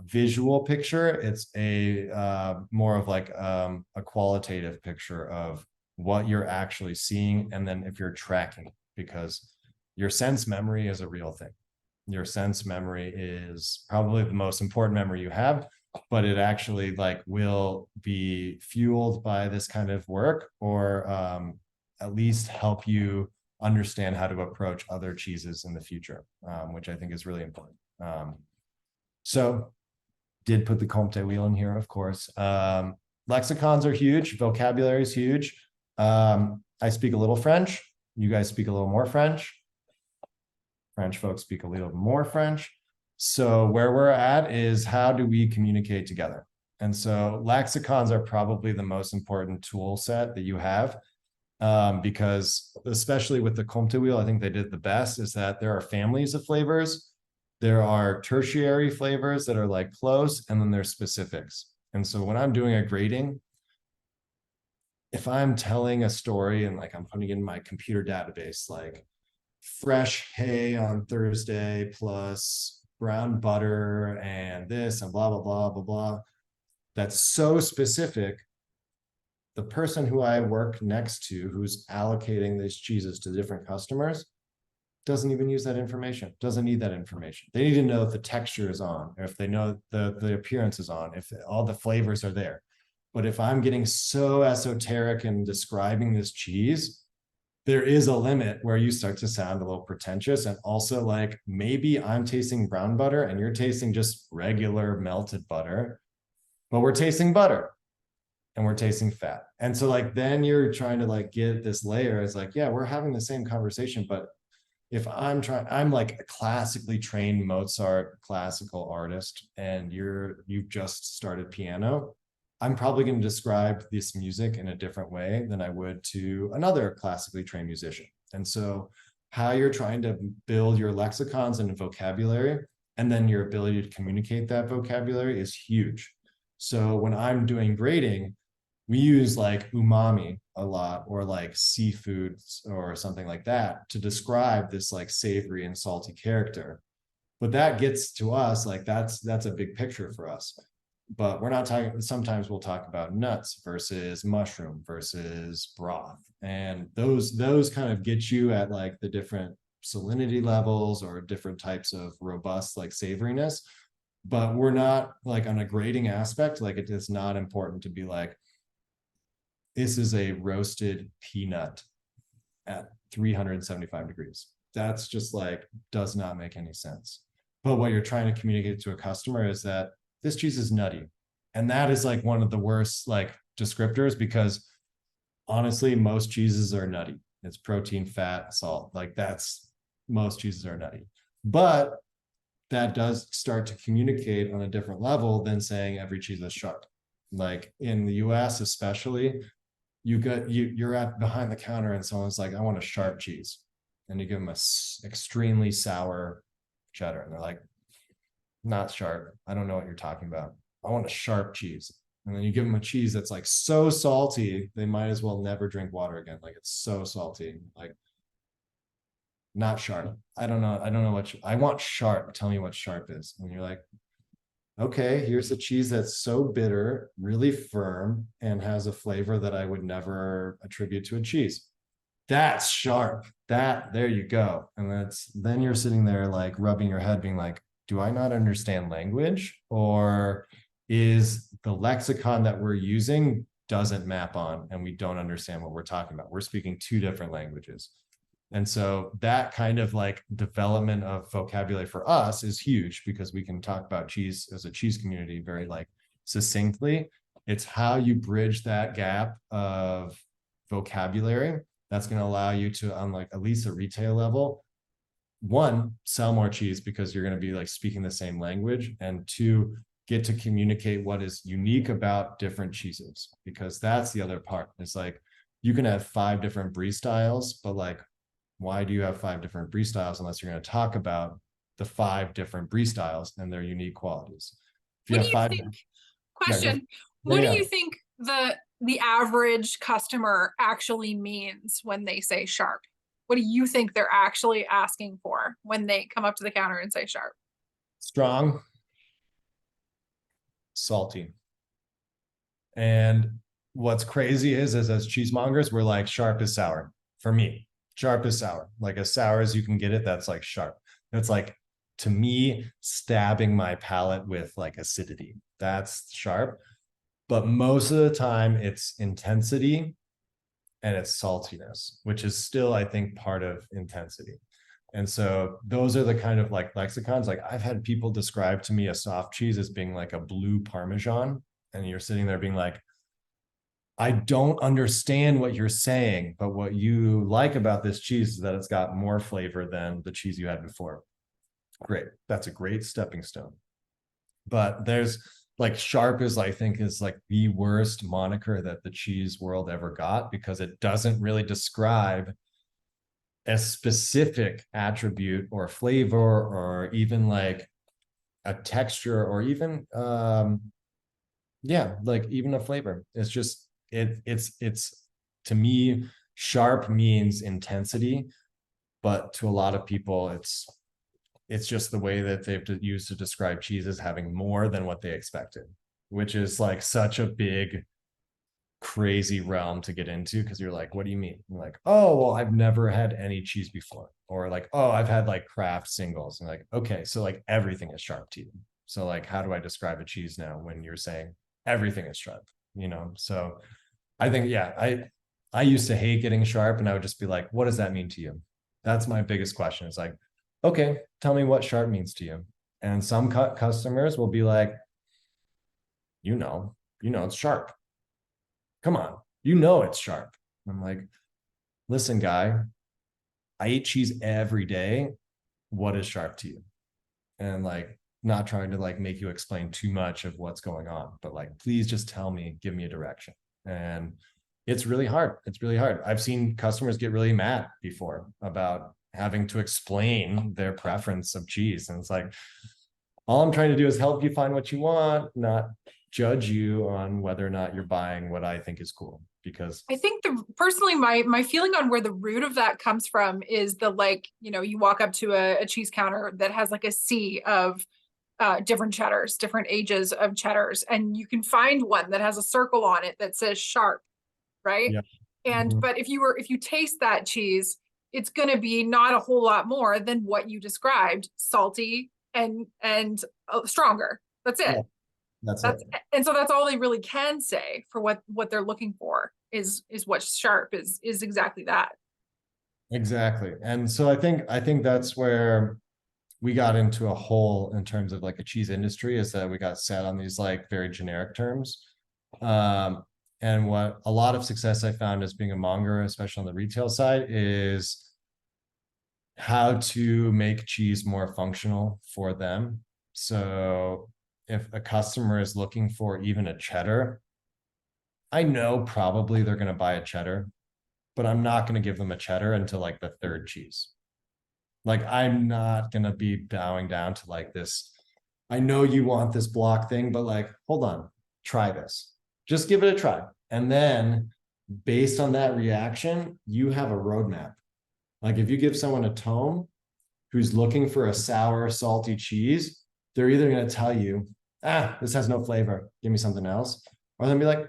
Speaker 1: visual picture. It's a more of like a qualitative picture of what you're actually seeing, and then if you're tracking, because your sense memory is a real thing. Your sense memory is probably the most important memory you have, but it actually like will be fueled by this kind of work, or at least help you understand how to approach other cheeses in the future, which I think is really important. So did put the Comte wheel in here, of course. Lexicons are huge. Vocabulary is huge. I speak a little French. You guys speak a little more French. French folks speak a little more French. So where we're at is, how do we communicate together? And so lexicons are probably the most important tool set that you have, because especially with the Comte wheel, I think they did the best, is that there are families of flavors. There are tertiary flavors that are like close, and then there's specifics. And so when I'm doing a grading, if I'm telling a story and like I'm putting in my computer database, like fresh hay on Thursday plus brown butter and this and blah, blah, blah, blah, blah, that's so specific, the person who I work next to, who's allocating these cheeses to different customers, doesn't even use that information, doesn't need that information. They need to know if the texture is on, or if they know the appearance is on, if all the flavors are there. But if I'm getting so esoteric in describing this cheese, there is a limit where you start to sound a little pretentious. And also, like, maybe I'm tasting brown butter and you're tasting just regular melted butter, but we're tasting butter and we're tasting fat. And so, like, then you're trying to like get this layer. It's like, yeah, we're having the same conversation, but if I'm like a classically trained Mozart classical artist and you've just started piano, I'm probably going to describe this music in a different way than I would to another classically trained musician. And so how you're trying to build your lexicons and vocabulary, and then your ability to communicate that vocabulary is huge. So when I'm doing grading, we use like umami a lot, or like seafoods or something like that, to describe this like savory and salty character. But that gets to us, like that's a big picture for us. But we're not talking, sometimes we'll talk about nuts versus mushroom versus broth. And those kind of get you at like the different salinity levels or different types of robust like savoriness. But we're not like on a grading aspect, like it is not important to be like, this is a roasted peanut at 375 degrees. That's just like, does not make any sense. But what you're trying to communicate to a customer is that this cheese is nutty. And that is like one of the worst like descriptors, because honestly, most cheeses are nutty. It's protein, fat, salt. Like most cheeses are nutty. But that does start to communicate on a different level than saying every cheese is sharp. Like in the US especially, you're at behind the counter and someone's like, I want a sharp cheese, and you give them a extremely sour cheddar, and they're like, not sharp, I don't know what you're talking about, I want a sharp cheese. And then you give them a cheese that's like so salty they might as well never drink water again, like it's so salty, like not sharp. I don't know what I want sharp, tell me what sharp is. And you're like, okay, here's a cheese that's so bitter, really firm, and has a flavor that I would never attribute to a cheese. That's sharp. There you go. And then you're sitting there like rubbing your head being like, do I not understand language? Or is the lexicon that we're using doesn't map on and we don't understand what we're talking about? We're speaking two different languages. And so that kind of like development of vocabulary for us is huge, because we can talk about cheese as a cheese community very like succinctly. It's how you bridge that gap of vocabulary that's going to allow you to, on like at least a retail level, one, sell more cheese because you're going to be like speaking the same language, and two, get to communicate what is unique about different cheeses, because that's the other part. It's like you can have 5 different brie styles, but like, why do you have 5 different brie styles unless you're going to talk about the 5 different brie styles and their unique qualities? If you
Speaker 2: What
Speaker 1: have
Speaker 2: do you
Speaker 1: 5
Speaker 2: think? Question.
Speaker 1: Yeah,
Speaker 2: What do
Speaker 1: yeah.
Speaker 2: you think the average customer actually means when they say sharp? What do you think they're actually asking for when they come up to the counter and say sharp?
Speaker 1: Strong, salty. And what's crazy is as cheesemongers, we're like, sharp is sour. For me, sharp is sour. Like as sour as you can get it, that's like sharp. It's like, to me, stabbing my palate with like acidity. That's sharp. But most of the time it's intensity and it's saltiness, which is still, I think, part of intensity. And so those are the kind of like lexicons. Like I've had people describe to me a soft cheese as being like a blue Parmesan. And you're sitting there being like, I don't understand what you're saying, but what you like about this cheese is that it's got more flavor than the cheese you had before. Great. That's a great stepping stone. But there's like, sharp is, I think, is like the worst moniker that the cheese world ever got, because it doesn't really describe a specific attribute or flavor or even like a texture or even yeah, like even a flavor. It's just it's to me, sharp means intensity, but to a lot of people it's just the way that they've used to describe cheese as having more than what they expected, which is like such a big crazy realm to get into, because you're like, what do you mean? I'm like, oh well, I've never had any cheese before, or like, oh, I've had like Kraft singles, and like, okay, so like everything is sharp to you. So like, how do I describe a cheese now when you're saying everything is sharp? you know? So I think, yeah, I used to hate getting sharp, and I would just be like, what does that mean to you? That's my biggest question. It's like, okay, tell me what sharp means to you. And some customers will be like, you know, it's sharp. Come on, it's sharp. I'm like, listen, guy, I eat cheese every day. What is sharp to you? And like, not trying to like make you explain too much of what's going on, but like, please just tell me, give me a direction. And it's really hard. It's really hard. I've seen customers get really mad before about having to explain their preference of cheese. And it's like, all I'm trying to do is help you find what you want, not judge you on whether or not you're buying what I think is cool. Because
Speaker 2: I think personally, my feeling on where the root of that comes from is the, like, you know, you walk up to a cheese counter that has like a sea of different cheddars, different ages of cheddars, and you can find one that has a circle on it that says sharp, right?
Speaker 1: yeah.
Speaker 2: And
Speaker 1: Mhm.
Speaker 2: but if you taste that cheese, it's going to be not a whole lot more than what you described, salty and stronger. That's it.
Speaker 1: Yeah, that's it.
Speaker 2: And so that's all they really can say for what they're looking for is what's sharp is exactly that.
Speaker 1: Exactly. And so I think that's where we got into a hole in terms of like a cheese industry, is that we got set on these like very generic terms. Um, and what a lot of success I found as being a monger, especially on the retail side, is how to make cheese more functional for them. So if a customer is looking for even a cheddar, I know probably they're going to buy a cheddar, but I'm not going to give them a cheddar until like the third cheese. Like, I'm not going to be bowing down to like this. I know you want this block thing, but like, hold on, try this. Just give it a try. And then based on that reaction, you have a roadmap. Like, if you give someone a tome who's looking for a sour, salty cheese, they're either going to tell you, this has no flavor, give me something else. Or they'll be like,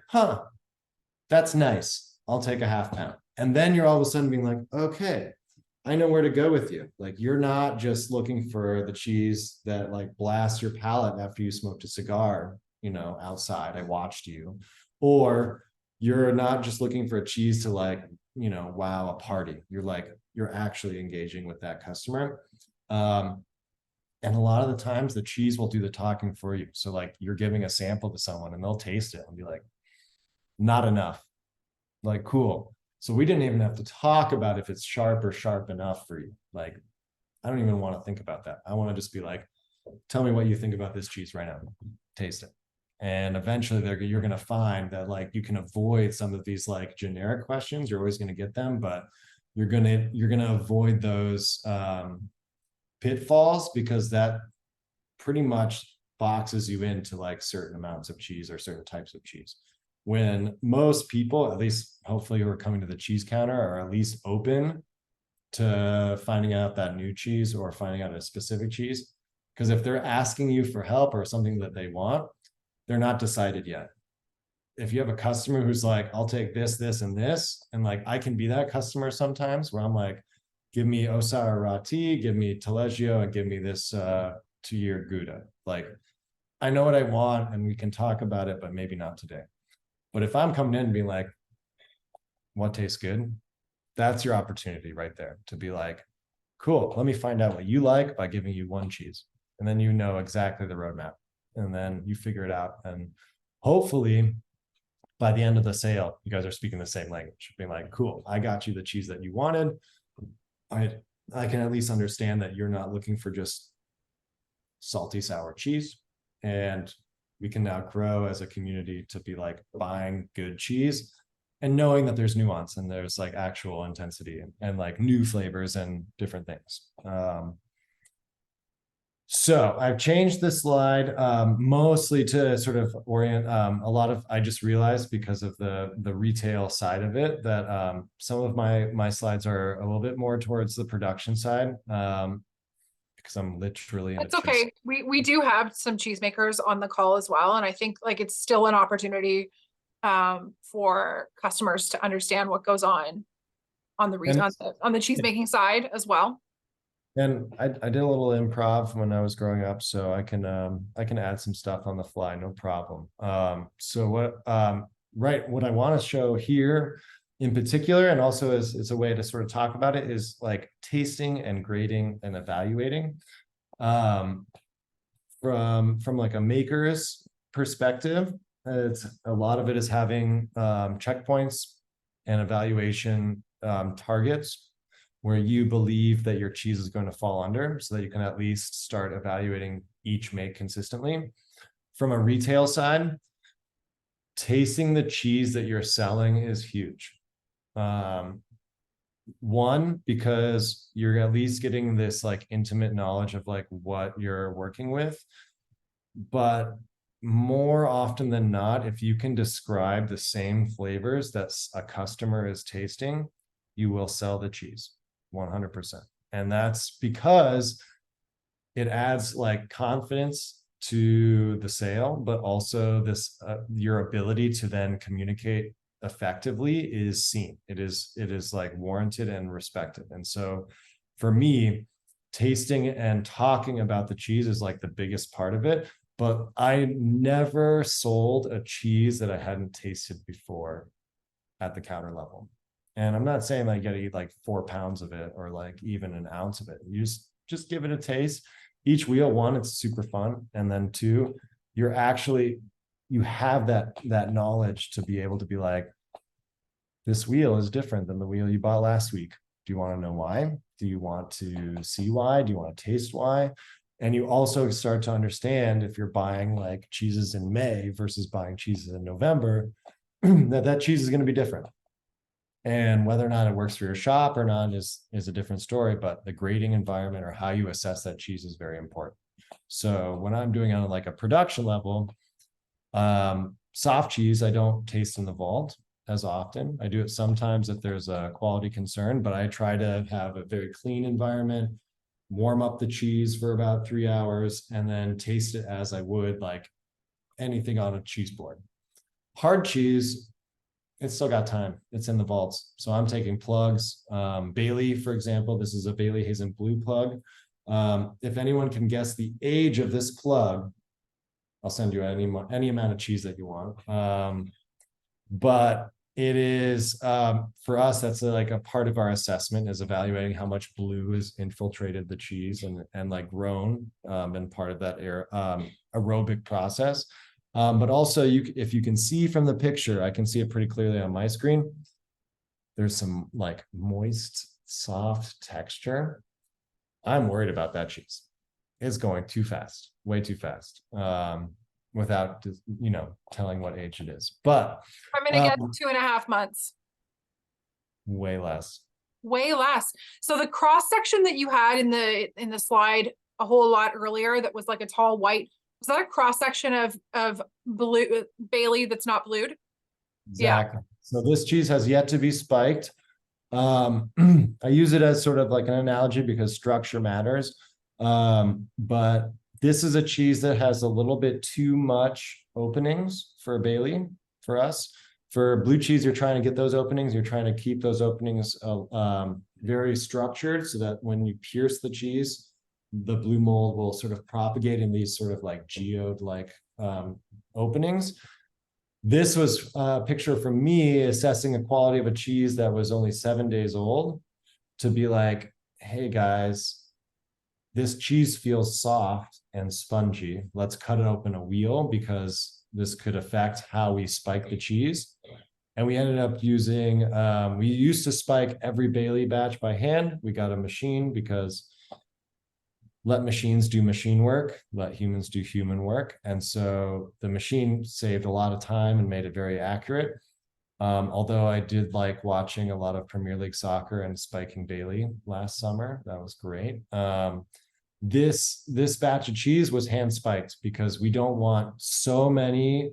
Speaker 1: that's nice, I'll take a half pound. And then you're all of a sudden being like, okay, I know where to go with you. Like, you're not just looking for the cheese that like blasts your palate after you smoked a cigar, outside. I watched you. Or you're not just looking for a cheese to like, wow a party. You're actually engaging with that customer. And a lot of the times the cheese will do the talking for you. So like, you're giving a sample to someone and they'll taste it and be like, not enough. Like, cool. So we didn't even have to talk about if it's sharp or sharp enough for you. Like, I don't even want to think about that. I want to just be like, tell me what you think about this cheese right now. Taste it. And eventually you're going to find that like you can avoid some of these like generic questions. You're always going to get them, but you're going to avoid those pitfalls, because that pretty much boxes you into like certain amounts of cheese or certain types of cheese. When most people, at least hopefully who are coming to the cheese counter, are at least open to finding out that new cheese or finding out a specific cheese. Because if they're asking you for help or something that they want, they're not decided yet. If you have a customer who's like, I'll take this, this, and this, and like, I can be that customer sometimes where I'm like, give me Osara Rati, give me Taleggio, and give me this 2-year Gouda. Like, I know what I want and we can talk about it, but maybe not today. But if I'm coming in and being like, what tastes good? That's your opportunity right there to be like, cool, let me find out what you like by giving you one cheese. And then you know exactly the roadmap. And then you figure it out. And hopefully by the end of the sale, you guys are speaking the same language, being like, cool, I got you the cheese that you wanted. I can at least understand that you're not looking for just salty, sour cheese. And we can now grow as a community to be like buying good cheese and knowing that there's nuance and there's like actual intensity and like new flavors and different things. So I've changed this slide mostly to sort of orient a lot of, I just realized because of the retail side of it that some of my slides are a little bit more towards the production side. Because I'm literally
Speaker 2: It's okay. We do have some cheesemakers on the call as well. And I think like it's still an opportunity for customers to understand what goes on the cheese making side as well.
Speaker 1: And I did a little improv when I was growing up, so I can add some stuff on the fly, no problem. So what I want to show here in particular, and also as a way to sort of talk about it, is like tasting and grading and evaluating. Um, from like a maker's perspective, it's a lot of it is having checkpoints and evaluation targets where you believe that your cheese is going to fall under, so that you can at least start evaluating each make consistently. From a retail side, tasting the cheese that you're selling is huge. One, because you're at least getting this like intimate knowledge of like what you're working with. But more often than not, if you can describe the same flavors that a customer is tasting, you will sell the cheese 100%. And that's because it adds like confidence to the sale, but also this your ability to then communicate effectively is seen. It is like warranted and respected. And so for me, tasting and talking about the cheese is like the biggest part of it. But I never sold a cheese that I hadn't tasted before at the counter level. And I'm not saying that you got to eat like 4 pounds of it or like even an ounce of it. You just give it a taste. Each wheel, one, it's super fun. And then two, you have that knowledge to be able to be like, this wheel is different than the wheel you bought last week. Do you want to know why? Do you want to see why? Do you want to taste why? And you also start to understand, if you're buying like cheeses in May versus buying cheeses in November, that cheese is going to be different. And whether or not it works for your shop or not is a different story, but the grading environment or how you assess that cheese is very important. So when I'm doing it on like a production level, soft cheese, I don't taste in the vault as often. I do it sometimes if there's a quality concern, but I try to have a very clean environment, warm up the cheese for about 3 hours, and then taste it as I would like anything on a cheese board. Hard cheese, it's still got time. It's in the vaults. So I'm taking plugs. Bailey, for example, this is a Bailey Hazen Blue plug. If anyone can guess the age of this plug, I'll send you any amount of cheese that you want. But it is, for us, that's like a part of our assessment, is evaluating how much blue has infiltrated the cheese and like grown, and part of that aerobic process. But also, if you can see from the picture, I can see it pretty clearly on my screen. There's some like moist, soft texture. I'm worried about that cheese. It's going too fast, way too fast, without telling what age it is. But
Speaker 2: I'm gonna get 2.5 months.
Speaker 1: Way less.
Speaker 2: Way less. So the cross section that you had in the slide a whole lot earlier, that was like a tall white. Was that a cross section of blue Bailey that's not blued?
Speaker 1: Exactly. Yeah. So this cheese has yet to be spiked. I use it as sort of like an analogy because structure matters. But this is a cheese that has a little bit too much openings for Bailey for us. For blue cheese, you're trying to get those openings. You're trying to keep those openings very structured so that when you pierce the cheese, the blue mold will sort of propagate in these sort of like geode-like openings. This was a picture from me assessing the quality of a cheese that was only 7 days old, to be like, hey guys, this cheese feels soft and spongy. Let's cut it open a wheel because this could affect how we spike the cheese. And we ended up using, we used to spike every Bailey batch by hand. We got a machine because let machines do machine work, let humans do human work. And so the machine saved a lot of time and made it very accurate. Although I did like watching a lot of Premier League soccer and spiking Bailey last summer. That was great. This batch of cheese was hand spiked because we don't want so many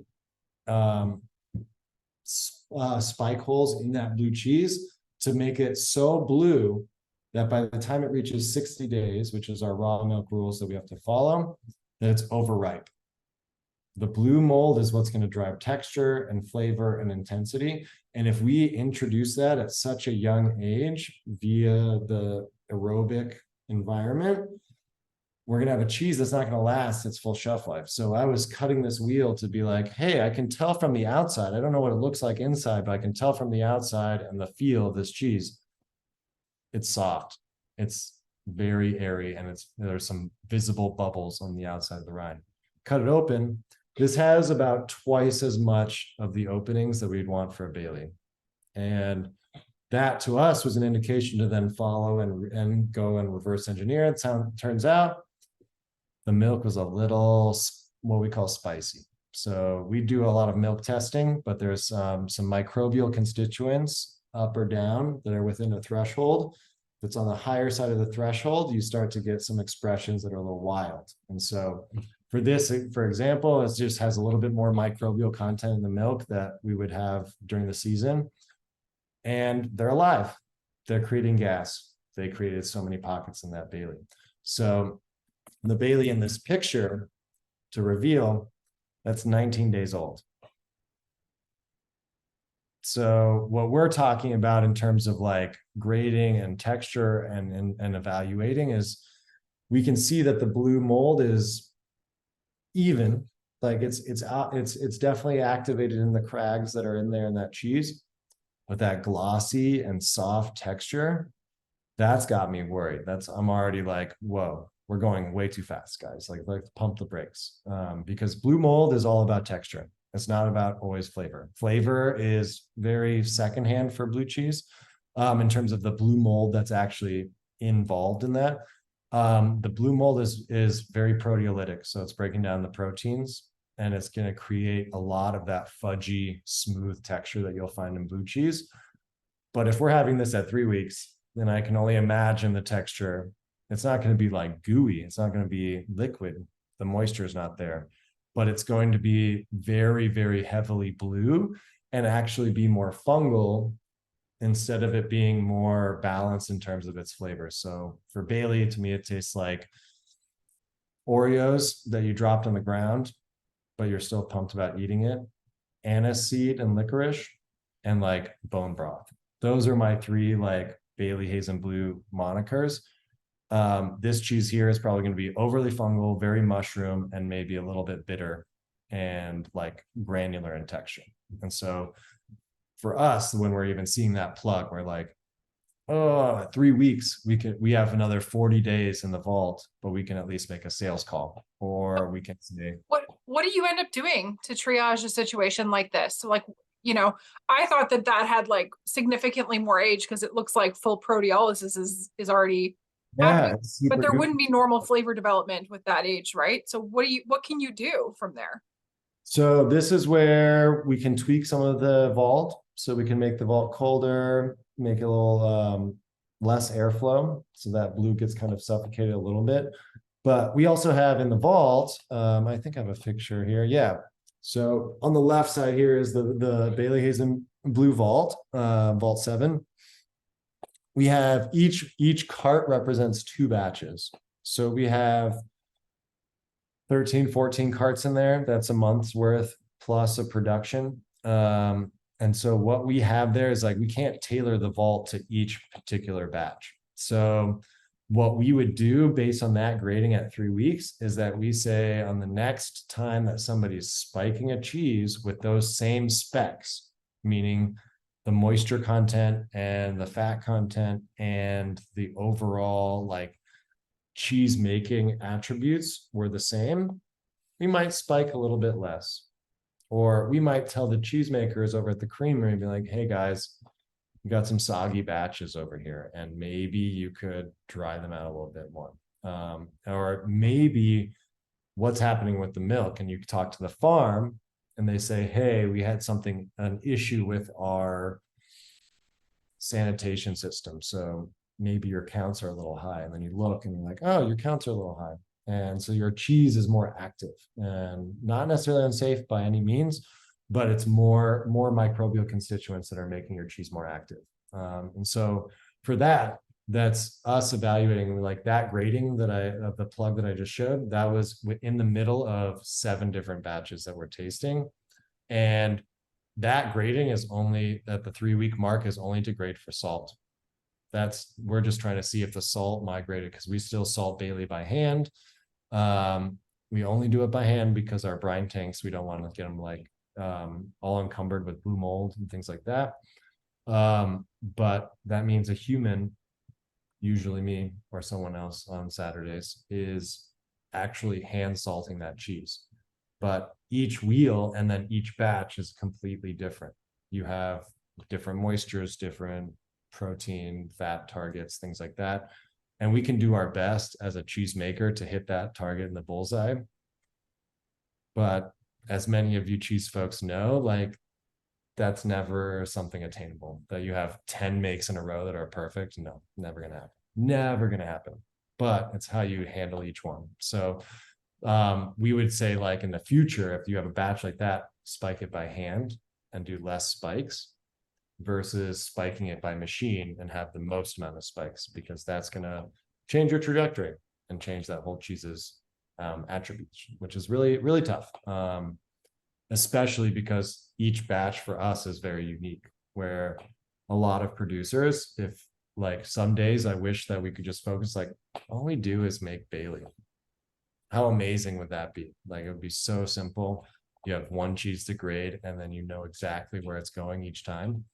Speaker 1: spike holes in that blue cheese to make it so blue that by the time it reaches 60 days, which is our raw milk rules that we have to follow, that it's overripe. The blue mold is what's going to drive texture and flavor and intensity. And if we introduce that at such a young age via the aerobic environment, we're going to have a cheese that's not going to last its full shelf life. So I was cutting this wheel to be like, hey, I can tell from the outside. I don't know what it looks like inside, but I can tell from the outside and the feel of this cheese. It's soft. It's very airy, and there's some visible bubbles on the outside of the rind. Cut it open. This has about twice as much of the openings that we'd want for a Bailey. And that to us was an indication to then follow and go and reverse engineer it. Turns out the milk was a little, what we call spicy. So we do a lot of milk testing, but there's some microbial constituents up or down that are within a threshold. If it's on the higher side of the threshold, you start to get some expressions that are a little wild. And so for this, for example, it just has a little bit more microbial content in the milk that we would have during the season. And they're alive. They're creating gas. They created so many pockets in that Bailey. So the Bailey in this picture, to reveal, that's 19 days old. So what we're talking about in terms of like grading and texture and evaluating is we can see that the blue mold is even, like it's definitely activated in the crags that are in there in that cheese, but that glossy and soft texture, that's got me worried. I'm already like, whoa, we're going way too fast, guys. Like pump the brakes, because blue mold is all about texture. It's not about always flavor. Flavor is very secondhand for blue cheese, in terms of the blue mold that's actually involved in that. The blue mold is very proteolytic, so it's breaking down the proteins, and it's going to create a lot of that fudgy, smooth texture that you'll find in blue cheese. But if we're having this at 3 weeks, then I can only imagine the texture. It's not going to be like gooey. It's not going to be liquid. The moisture is not there, but it's going to be very, very heavily blue and actually be more fungal instead of it being more balanced in terms of its flavor. So for Bailey, to me, it tastes like Oreos that you dropped on the ground, but you're still pumped about eating it, anise seed and licorice, and like bone broth. Those are my three like Bailey Hazen Blue monikers. This cheese here is probably going to be overly fungal, very mushroom, and maybe a little bit bitter and like granular in texture. And so for us, when we're even seeing that plug, we're like, oh, 3 weeks, we have another 40 days in the vault, but we can at least make a sales call, or we can say,
Speaker 2: what do you end up doing to triage a situation like this? So like, you know, I thought that had like significantly more age because it looks like full proteolysis is already happening, but there wouldn't be normal flavor development with that age, right? So what can you do from there?
Speaker 1: So this is where we can tweak some of the vault. So we can make the vault colder, make it a little less airflow, so that blue gets kind of suffocated a little bit. But we also have in the vault, I think I have a picture here. Yeah. So on the left side here is the Bailey Hazen Blue Vault, Vault 7. We have each cart represents 2 batches. So we have 13, 14 carts in there. That's a month's worth plus of production. And so what we have there is like, we can't tailor the vault to each particular batch. So what we would do based on that grading at 3 weeks is that we say on the next time that somebody's spiking a cheese with those same specs, meaning the moisture content and the fat content and the overall like cheese making attributes were the same, we might spike a little bit less. Or we might tell the cheesemakers over at the creamery and be like, hey guys, we got some soggy batches over here, and maybe you could dry them out a little bit more. Or maybe what's happening with the milk, and you talk to the farm and they say, hey, we had an issue with our sanitation system. So maybe your counts are a little high. And then you look and you're like, oh, your counts are a little high. And so your cheese is more active and not necessarily unsafe by any means, but it's more microbial constituents that are making your cheese more active. And so for that's us evaluating like that grading of the plug that I just showed. That was in the middle of 7 different batches that we're tasting. And that grading is only at the 3 week mark is only to grade for salt. we're just trying to see if the salt migrated, because we still salt Bailey by hand. We only do it by hand because our brine tanks, we don't want to get them like all encumbered with blue mold and things like that. But that means a human, usually me or someone else on Saturdays, is actually hand salting that cheese. But each wheel and then each batch is completely different. You have different moistures, different protein, fat targets, things like that. And we can do our best as a cheese maker to hit that target in the bullseye. But as many of you cheese folks know, like, that's never something attainable, that you have 10 makes in a row that are perfect. No, never gonna happen. Never gonna happen. But it's how you handle each one. So we would say, like, in the future, if you have a batch like that, spike it by hand and do less spikes versus spiking it by machine and have the most amount of spikes, because that's gonna change your trajectory and change that whole cheese's attributes, which is really, really tough. Especially because each batch for us is very unique, where a lot of producers, if like some days I wish that we could just focus, like, all we do is make Bailey. How amazing would that be? Like, it would be so simple. You have one cheese to grade and then you know exactly where it's going each time.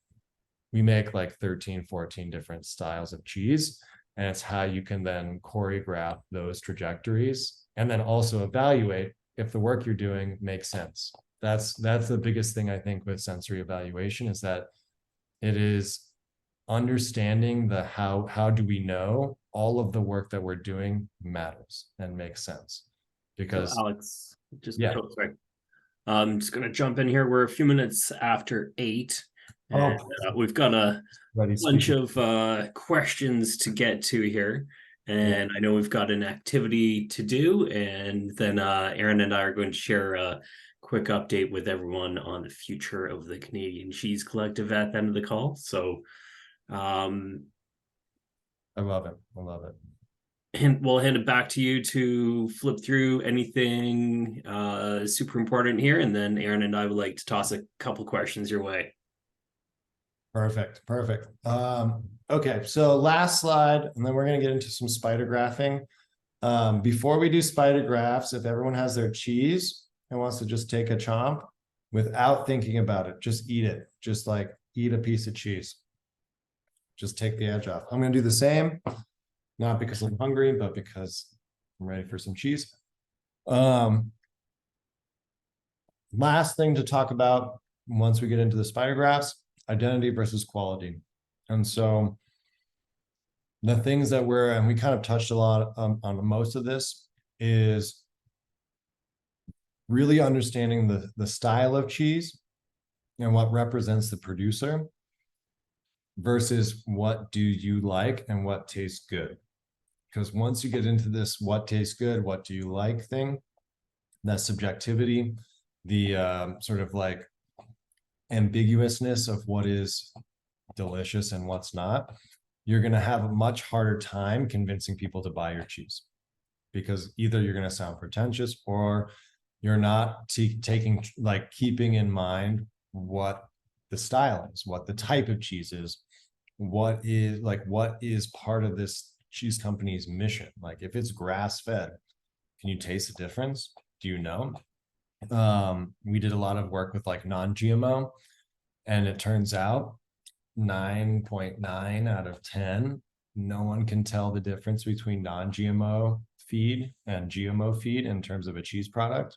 Speaker 1: We make like 13, 14 different styles of cheese, and it's how you can then choreograph those trajectories and then also evaluate if the work you're doing makes sense. That's the biggest thing, I think, with sensory evaluation, is that it is understanding the how do we know all of the work that we're doing matters and makes sense. Because
Speaker 3: so Alex, just
Speaker 1: yeah.
Speaker 3: sorry. I'm just gonna jump in here. We're a few minutes after 8. And, we've got a bunch of questions to get to here. And I know we've got an activity to do, and then Aaron and I are going to share a quick update with everyone on the future of the Canadian Cheese Collective at the end of the call. So
Speaker 1: I love it.
Speaker 3: and we'll hand it back to you to flip through anything super important here, and then Aaron and I would like to toss a couple questions your way.
Speaker 1: Perfect. Okay, so last slide, and then we're going to get into some spider graphing. Before we do spider graphs, if everyone has their cheese and wants to just take a chomp without thinking about it, just eat it. Just like eat a piece of cheese. Just take the edge off. I'm going to do the same, not because I'm hungry, but because I'm ready for some cheese. Last thing to talk about once we get into the spider graphs: identity versus quality. And so the things that and we kind of touched a lot on most of this, is really understanding the style of cheese and what represents the producer versus what do you like and what tastes good. Because once you get into this what tastes good, what do you like thing, that subjectivity, the sort of like ambiguousness of what is delicious and what's not, you're going to have a much harder time convincing people to buy your cheese, because either you're going to sound pretentious or you're not taking, like, keeping in mind what the style is, what the type of cheese is, what is part of this cheese company's mission. Like, if it's grass fed, can you taste the difference? Do you know? We did a lot of work with like non-GMO, and it turns out 9.9 out of 10, no one can tell the difference between non-GMO feed and GMO feed in terms of a cheese product.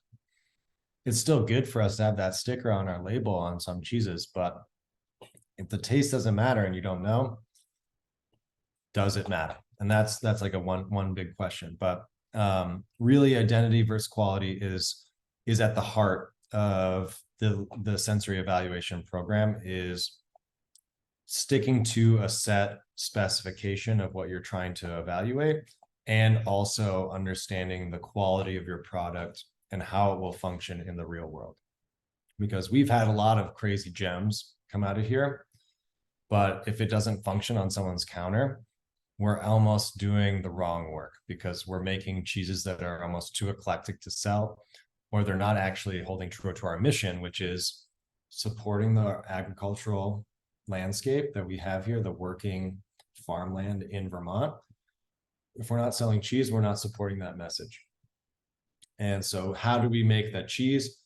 Speaker 1: It's still good for us to have that sticker on our label on some cheeses, but if the taste doesn't matter and you don't know, does it matter? And that's like a one big question. But really, identity versus quality is at the heart of the sensory evaluation program, is sticking to a set specification of what you're trying to evaluate, and also understanding the quality of your product and how it will function in the real world. Because we've had a lot of crazy gems come out of here, but if it doesn't function on someone's counter, we're almost doing the wrong work, because we're making cheeses that are almost too eclectic to sell, or they're not actually holding true to our mission, which is supporting the agricultural landscape that we have here, the working farmland in Vermont. If we're not selling cheese, we're not supporting that message. And so how do we make that cheese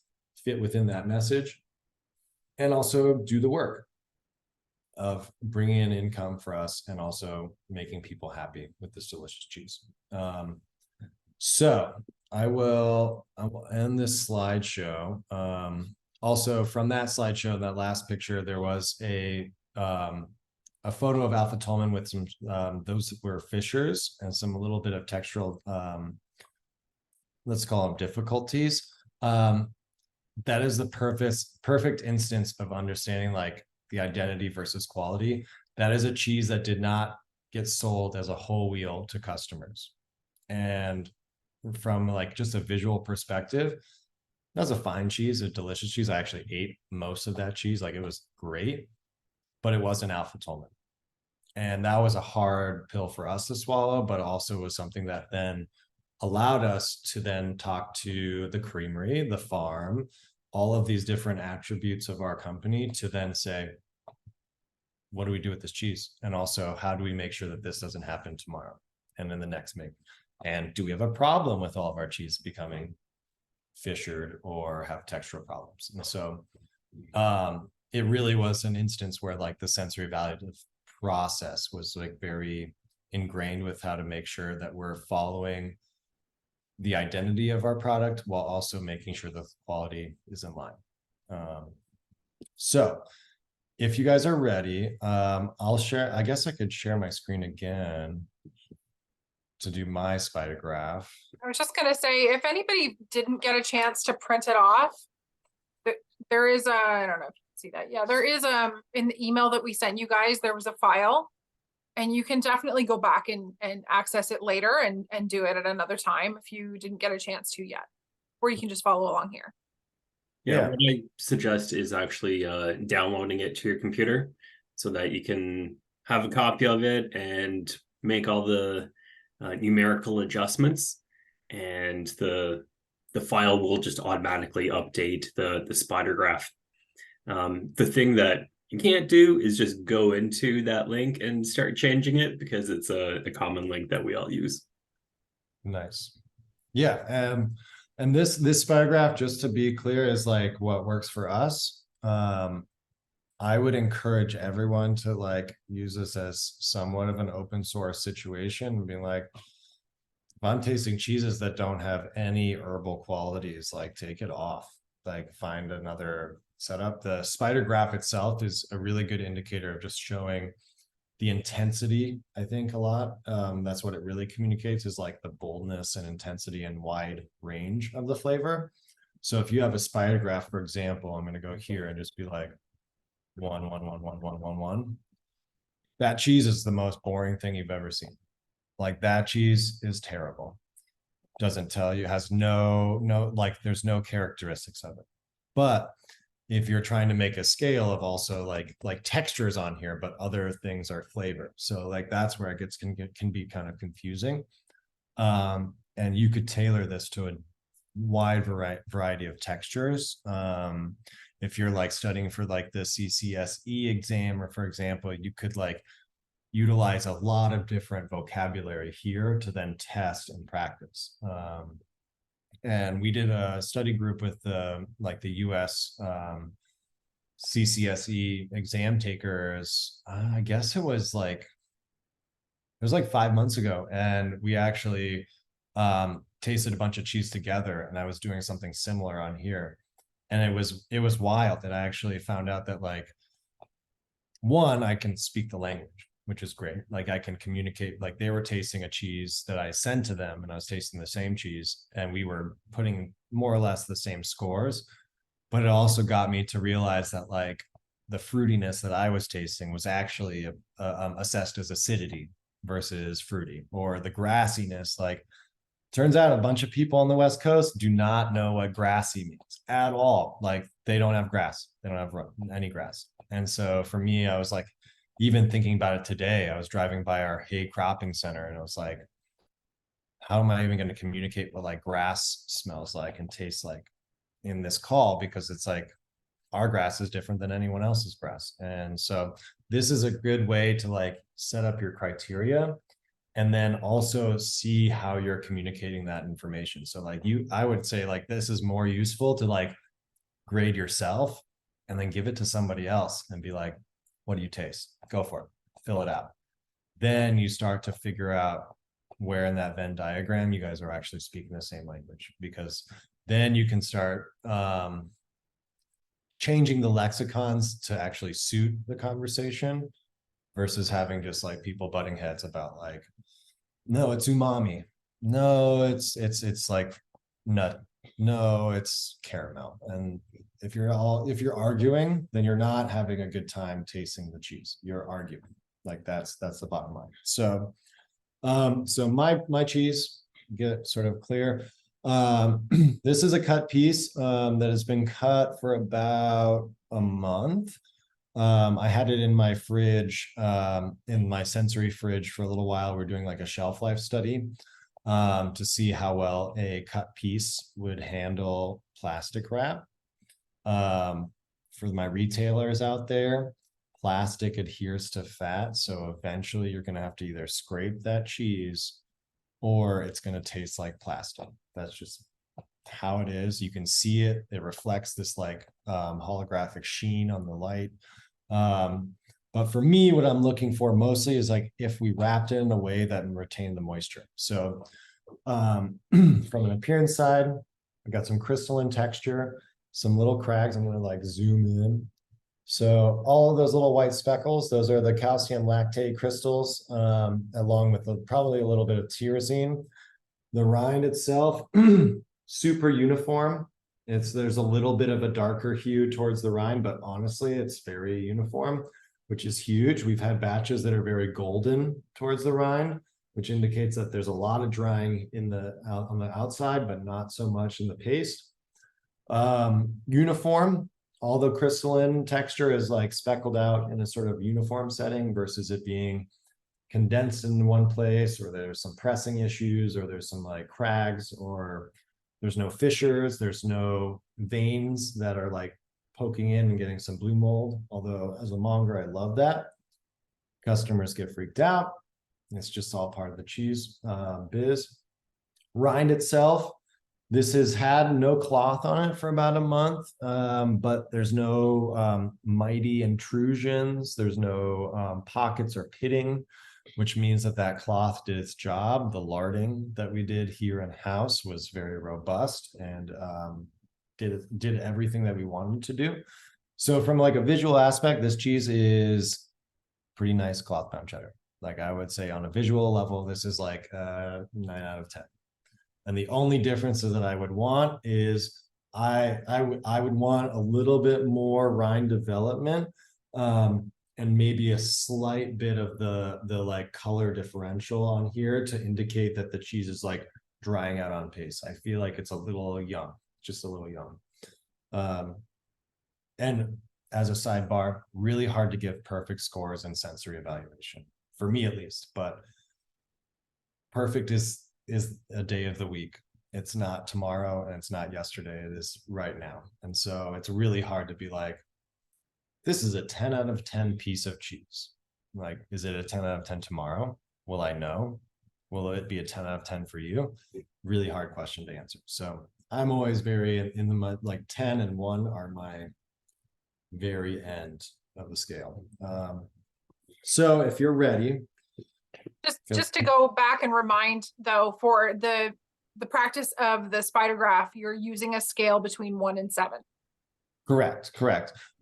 Speaker 1: fit within that message and also do the work of bringing in income for us and also making people happy with this delicious cheese? So I will end this slideshow. Also from that slideshow, that last picture, there was a photo of Alpha Tolman with some, those were fissures and some, a little bit of textural, let's call them difficulties. That is the perfect instance of understanding like the identity versus quality. That is a cheese that did not get sold as a whole wheel to customers. And from like just a visual perspective, that's a fine cheese, a delicious cheese. I actually ate most of that cheese. Like it was great, but it wasn't Alpha Tolman. And that was a hard pill for us to swallow, but also was something that then allowed us to then talk to the creamery, the farm, all of these different attributes of our company to then say, what do we do with this cheese? And also, how do we make sure that this doesn't happen tomorrow and in the next make? And do we have a problem with all of our cheese becoming fissured or have textural problems? And so it really was an instance where like the sensory evaluative process was like very ingrained with how to make sure that we're following the identity of our product while also making sure the quality is in line. So if you guys are ready, I'll share, I guess I could share my screen again to do my spider graph.
Speaker 2: I was just gonna say, if anybody didn't get a chance to print it off, there is a, I don't know if you can see that. Yeah, there is in the email that we sent you guys, there was a file. And you can definitely go back and access it later and do it at another time if you didn't get a chance to yet. Or you can just follow along here.
Speaker 3: Yeah, what I suggest is actually downloading it to your computer so that you can have a copy of it and make all the numerical adjustments, and the file will just automatically update the spider graph. The thing that you can't do is just go into that link and start changing it, because it's a common link that we all use.
Speaker 1: Nice. Yeah. And this spider graph, just to be clear, is like what works for us. I would encourage everyone to like use this as somewhat of an open source situation, being like, if I'm tasting cheeses that don't have any herbal qualities, like take it off, like find another setup. The spider graph itself is a really good indicator of just showing the intensity, I think, a lot. That's what it really communicates, is like the boldness and intensity and wide range of the flavor. So if you have a spider graph, for example, I'm going to go here and just be like 1, 1, 1, 1, 1, 1, 1. That cheese is the most boring thing you've ever seen. Like that cheese is terrible. Doesn't tell you, has no, like there's no characteristics of it. But if you're trying to make a scale of also like textures on here, but other things are flavor. So like that's where it can be kind of confusing. And you could tailor this to a wide variety of textures. If you're like studying for like the CCSE exam, or for example, you could like utilize a lot of different vocabulary here to then test and practice. And we did a study group with the US CCSE exam takers. I guess it was like 5 months ago, and we actually tasted a bunch of cheese together, and I was doing something similar on here, and it was wild that I actually found out that like, one, I can speak the language, which is great. Like I can communicate, like they were tasting a cheese that I sent to them and I was tasting the same cheese, and we were putting more or less the same scores. But it also got me to realize that like the fruitiness that I was tasting was actually assessed as acidity versus fruity, or the grassiness. Like turns out a bunch of people on the West Coast do not know what grassy means at all. Like they don't have grass. They don't have any grass. And so for me, I was like, even thinking about it today, I was driving by our hay cropping center and I was like, how am I even going to communicate what like grass smells like and tastes like in this call? Because it's like our grass is different than anyone else's grass. And so this is a good way to like set up your criteria and then also see how you're communicating that information. So like I would say like this is more useful to like grade yourself and then give it to somebody else and be like, what do you taste? Go for it, fill it out. Then you start to figure out where in that Venn diagram you guys are actually speaking the same language, because then you can start changing the lexicons to actually suit the conversation versus having just like people butting heads about like, no, it's umami. No, it's like nut. No, it's caramel. And if you're arguing, then you're not having a good time tasting the cheese. You're arguing. Like that's the bottom line. So so my cheese, get sort of clear. This is a cut piece that has been cut for about a month. I had it in my fridge, in my sensory fridge for a little while. We're doing like a shelf life study to see how well a cut piece would handle plastic wrap. For my retailers out there, plastic adheres to fat. So eventually you're going to have to either scrape that cheese or it's going to taste like plastic. That's just how it is. You can see it. It reflects this like holographic sheen on the light. But for me, what I'm looking for mostly is like if we wrapped it in a way that retained the moisture. So from an appearance side, I got some crystalline texture, some little crags. I'm going to like zoom in. So all of those little white speckles, those are the calcium lactate crystals, along with probably a little bit of tyrosine. The rind itself, super uniform. There's a little bit of a darker hue towards the rind, but honestly, it's very uniform, which is huge. We've had batches that are very golden towards the rind, which indicates that there's a lot of drying on the outside, but not so much in the paste. Uniform, all the crystalline texture is like speckled out in a sort of uniform setting versus it being condensed in one place, or there's some pressing issues, or there's some like crags, or there's no fissures, there's no veins that are like poking in and getting some blue mold. Although as a monger, I love that. Customers get freaked out. It's just all part of the cheese biz. Rind itself, this has had no cloth on it for about a month, but there's no mighty intrusions. There's no pockets or pitting, which means that cloth did its job. The larding that we did here in house was very robust and did everything that we wanted to do. So from like a visual aspect, this cheese is pretty nice cloth bound cheddar. Like I would say on a visual level, this is like 9 out of 10. And the only differences that I would want is I would want a little bit more rind development, and maybe a slight bit of the like color differential on here to indicate that the cheese is like drying out on pace. I feel like it's a little young, just a little young. And as a sidebar, really hard to give perfect scores in sensory evaluation, for me at least, but perfect is a day of the week. It's not tomorrow and it's not yesterday. It is right now. And so it's really hard to be like, this is a 10 out of 10 piece of cheese. Like, is it a 10 out of 10 tomorrow? Will I know? Will it be a 10 out of 10 for you? Really hard question to answer. So I'm always very in the mud, like 10 and 1 are my very end of the scale. So if you're ready,
Speaker 2: just to go back and remind though, for the practice of the spider graph, you're using a scale between 1 and 7.
Speaker 1: Correct.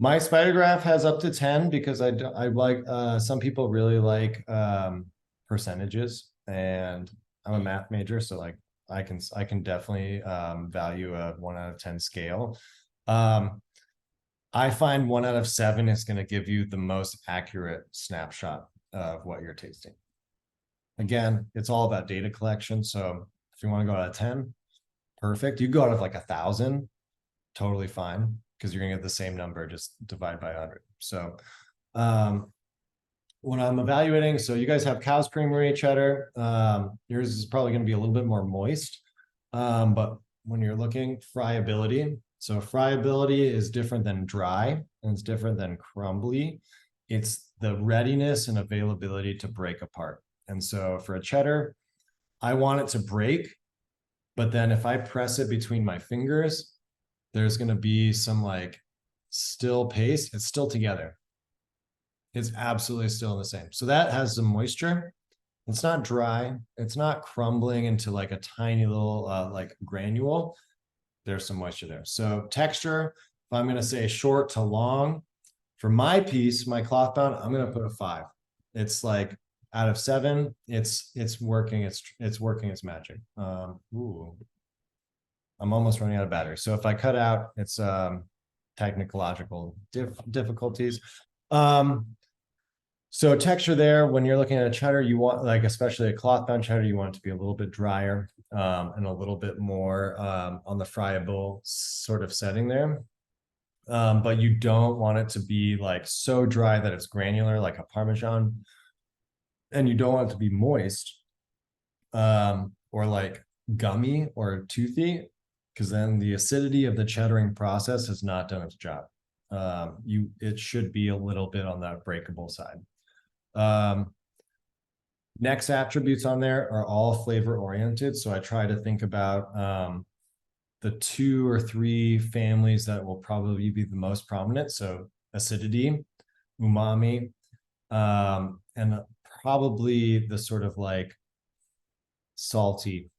Speaker 1: My spider graph has up to 10 because I like some people really like percentages, and I'm a math major, so like I can definitely value a 1 out of 10 scale. I find 1 out of 7 is going to give you the most accurate snapshot of what you're tasting. Again, it's all about data collection. So if you want to go out of 10, perfect. You go out of like 1,000, totally fine, because you're gonna get the same number, just divide by 100. So when I'm evaluating, so you guys have Cow's Creamery cheddar. Yours is probably gonna be a little bit more moist. But when you're looking friability, so friability is different than dry and it's different than crumbly it's the readiness and availability to break apart. And so for a cheddar, I want it to break, but then if I press it between my fingers, there's going to be some like still paste. It's still together. It's absolutely still the same. So that has some moisture. It's not dry. It's not crumbling into like a tiny little like granule. There's some moisture there. So texture, if I'm going to say short to long, for my piece, my cloth bound, I'm going to put a 5. It's like out of 7, it's working. It's working its magic. Ooh, I'm almost running out of battery. So if I cut out, it's technological difficulties. So texture there, when you're looking at a cheddar, you want, like, especially a cloth bound cheddar, you want it to be a little bit drier and a little bit more on the friable sort of setting there. But you don't want it to be like so dry that it's granular, like a Parmesan. And you don't want it to be moist or like gummy or toothy, because then the acidity of the cheddaring process has not done its job. It should be a little bit on that breakable side. Next attributes on there are all flavor oriented. So I try to think about the 2 or 3 families that will probably be the most prominent. So acidity, umami, and probably the sort of like salty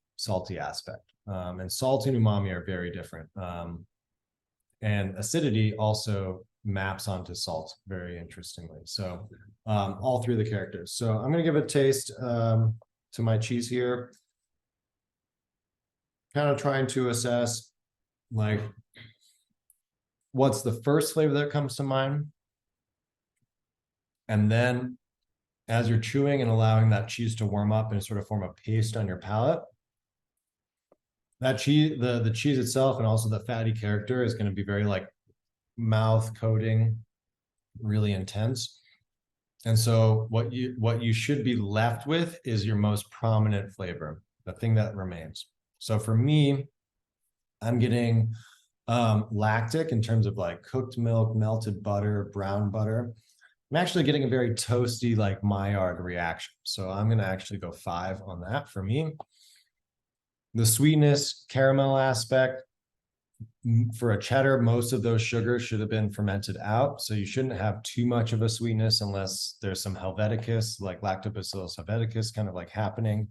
Speaker 1: aspect. And salty and umami are very different. And acidity also maps onto salt very interestingly. So all 3 of the characters. So I'm going to give a taste to my cheese here. Kind of trying to assess like what's the first flavor that comes to mind. And then as you're chewing and allowing that cheese to warm up and sort of form a paste on your palate, that cheese, the cheese itself and also the fatty character is going to be very like mouth coating, really intense. And so what you should be left with is your most prominent flavor, the thing that remains. So for me, I'm getting lactic in terms of like cooked milk, melted butter, brown butter. I'm actually getting a very toasty, like Maillard reaction. So I'm going to actually go 5 on that for me. The sweetness, caramel aspect, for a cheddar, most of those sugars should have been fermented out. So you shouldn't have too much of a sweetness unless there's some Helveticus, like Lactobacillus helveticus kind of like happening.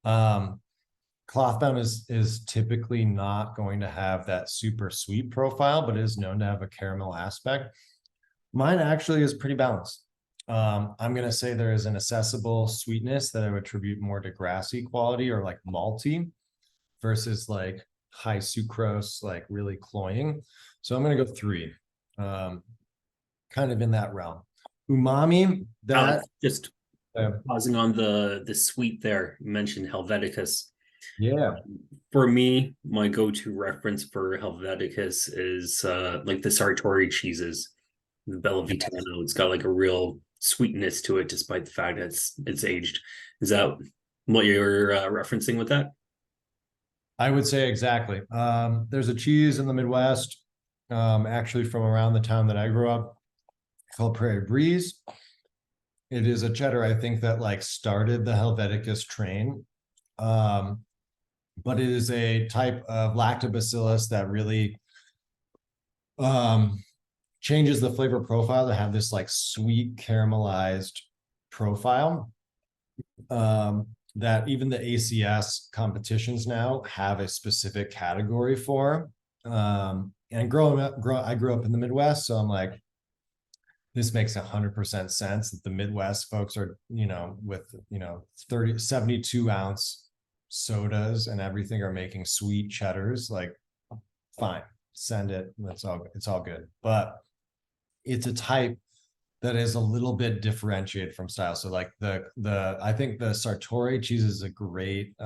Speaker 1: Cloth bound is typically not going to have that super sweet profile, but is known to have a caramel aspect. Mine actually is pretty balanced. I'm going to say there is an accessible sweetness that I would attribute more to grassy quality or like malty versus like high sucrose, like really cloying. So I'm going to go 3, kind of in that realm. Umami, that
Speaker 3: just pausing on the sweet there. You mentioned Helveticus.
Speaker 1: Yeah.
Speaker 3: For me, my go-to reference for Helveticus is like the Sartori cheeses, the Bella Vitano. It's got like a real sweetness to it, despite the fact that it's aged. Is that what you're referencing with that?
Speaker 1: I would say exactly. There's a cheese in the Midwest, actually from around the town that I grew up, called Prairie Breeze. It is a cheddar, I think, that like started the Helveticus train. But it is a type of lactobacillus that really changes the flavor profile to have this like sweet caramelized profile. That even the ACS competitions now have a specific category for. And I grew up in the Midwest, so I'm like, this makes 100% sense that the Midwest folks are, with 72 ounce sodas and everything are making sweet cheddars. Like, fine, send it. It's all good. But it's a type that is a little bit differentiated from style. So like I think the Sartori cheese is a great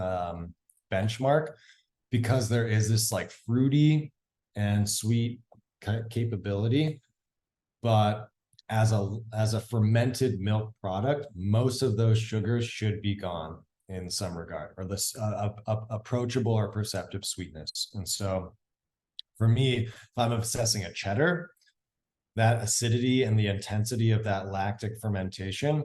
Speaker 1: benchmark because there is this like fruity and sweet capability, but as a fermented milk product, most of those sugars should be gone in some regard, or this approachable or perceptive sweetness. And so for me, if I'm assessing a cheddar, that acidity and the intensity of that lactic fermentation,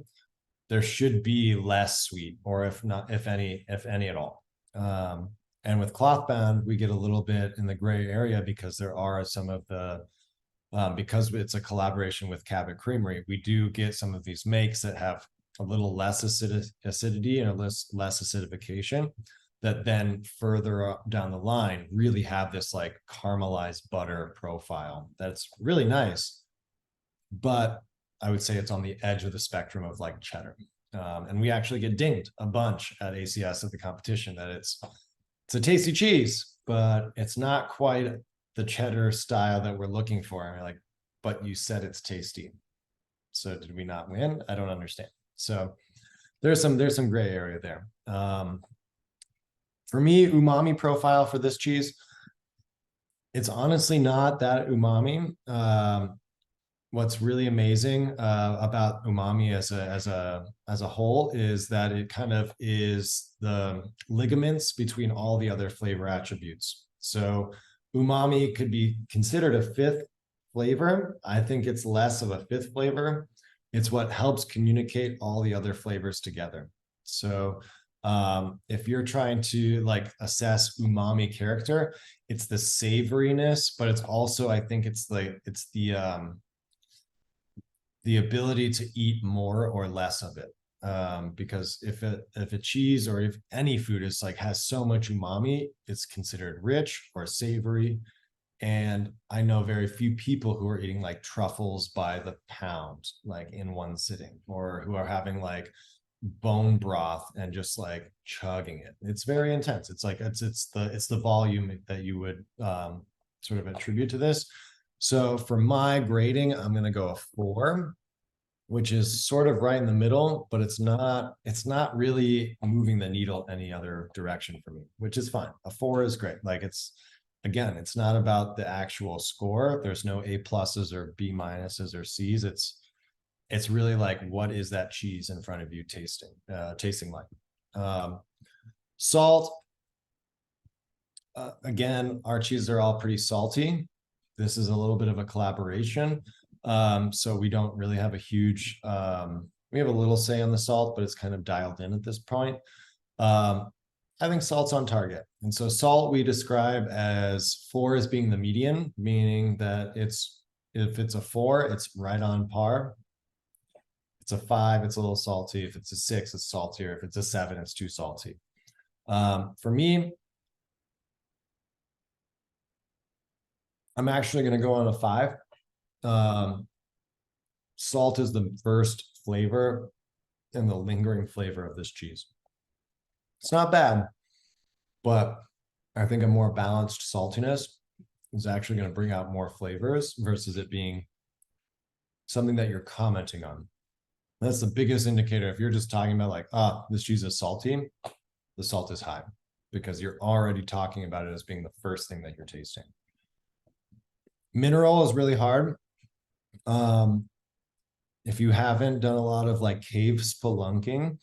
Speaker 1: there should be less sweet, or if not, if any at all. And with cloth bound, we get a little bit in the gray area because there are some of the, because it's a collaboration with Cabot Creamery, we do get some of these makes that have a little less acidity and a less acidification, that then further down the line really have this like caramelized butter profile that's really nice. But I would say it's on the edge of the spectrum of like cheddar. And we actually get dinged a bunch at ACS at the competition that it's a tasty cheese, but it's not quite the cheddar style that we're looking for. And we're like, but you said it's tasty. So did we not win? I don't understand. So there's some gray area there. For me, umami profile for this cheese, it's honestly not that umami. What's really amazing about umami as a whole is that it kind of is the ligaments between all the other flavor attributes. So umami could be considered a fifth flavor. I think it's less of a fifth flavor. It's what helps communicate all the other flavors together. So if you're trying to like assess umami character, it's the savoriness, but it's also, I think it's the ability to eat more or less of it. Because if a cheese or if any food is like has so much umami, it's considered rich or savory. And I know very few people who are eating like truffles by the pound, like in one sitting, or who are having like bone broth and just like chugging it. It's very intense. It's like it's the volume that you would sort of attribute to this. So for my grading, I'm going to go a 4, which is sort of right in the middle, but it's not really moving the needle any other direction for me, which is fine. A 4 is great. Like it's not about the actual score. There's no A pluses or B minuses or C's. It's really like, what is that cheese in front of you tasting like? Salt. Again, our cheeses are all pretty salty. This is a little bit of a collaboration. So we don't really have a huge, we have a little say on the salt, but it's kind of dialed in at this point. I think salt's on target. And so salt we describe as 4 as being the median, meaning that if it's a 4, it's right on par. It's a 5, it's a little salty. If it's a 6, it's saltier. If it's a 7, it's too salty. For me, I'm actually going to go on a 5. Salt is the first flavor and the lingering flavor of this cheese. It's not bad, but I think a more balanced saltiness is actually going to bring out more flavors versus it being something that you're commenting on. That's the biggest indicator. If you're just talking about like, this cheese is salty, the salt is high because you're already talking about it as being the first thing that you're tasting. Mineral is really hard. If you haven't done a lot of like cave spelunking,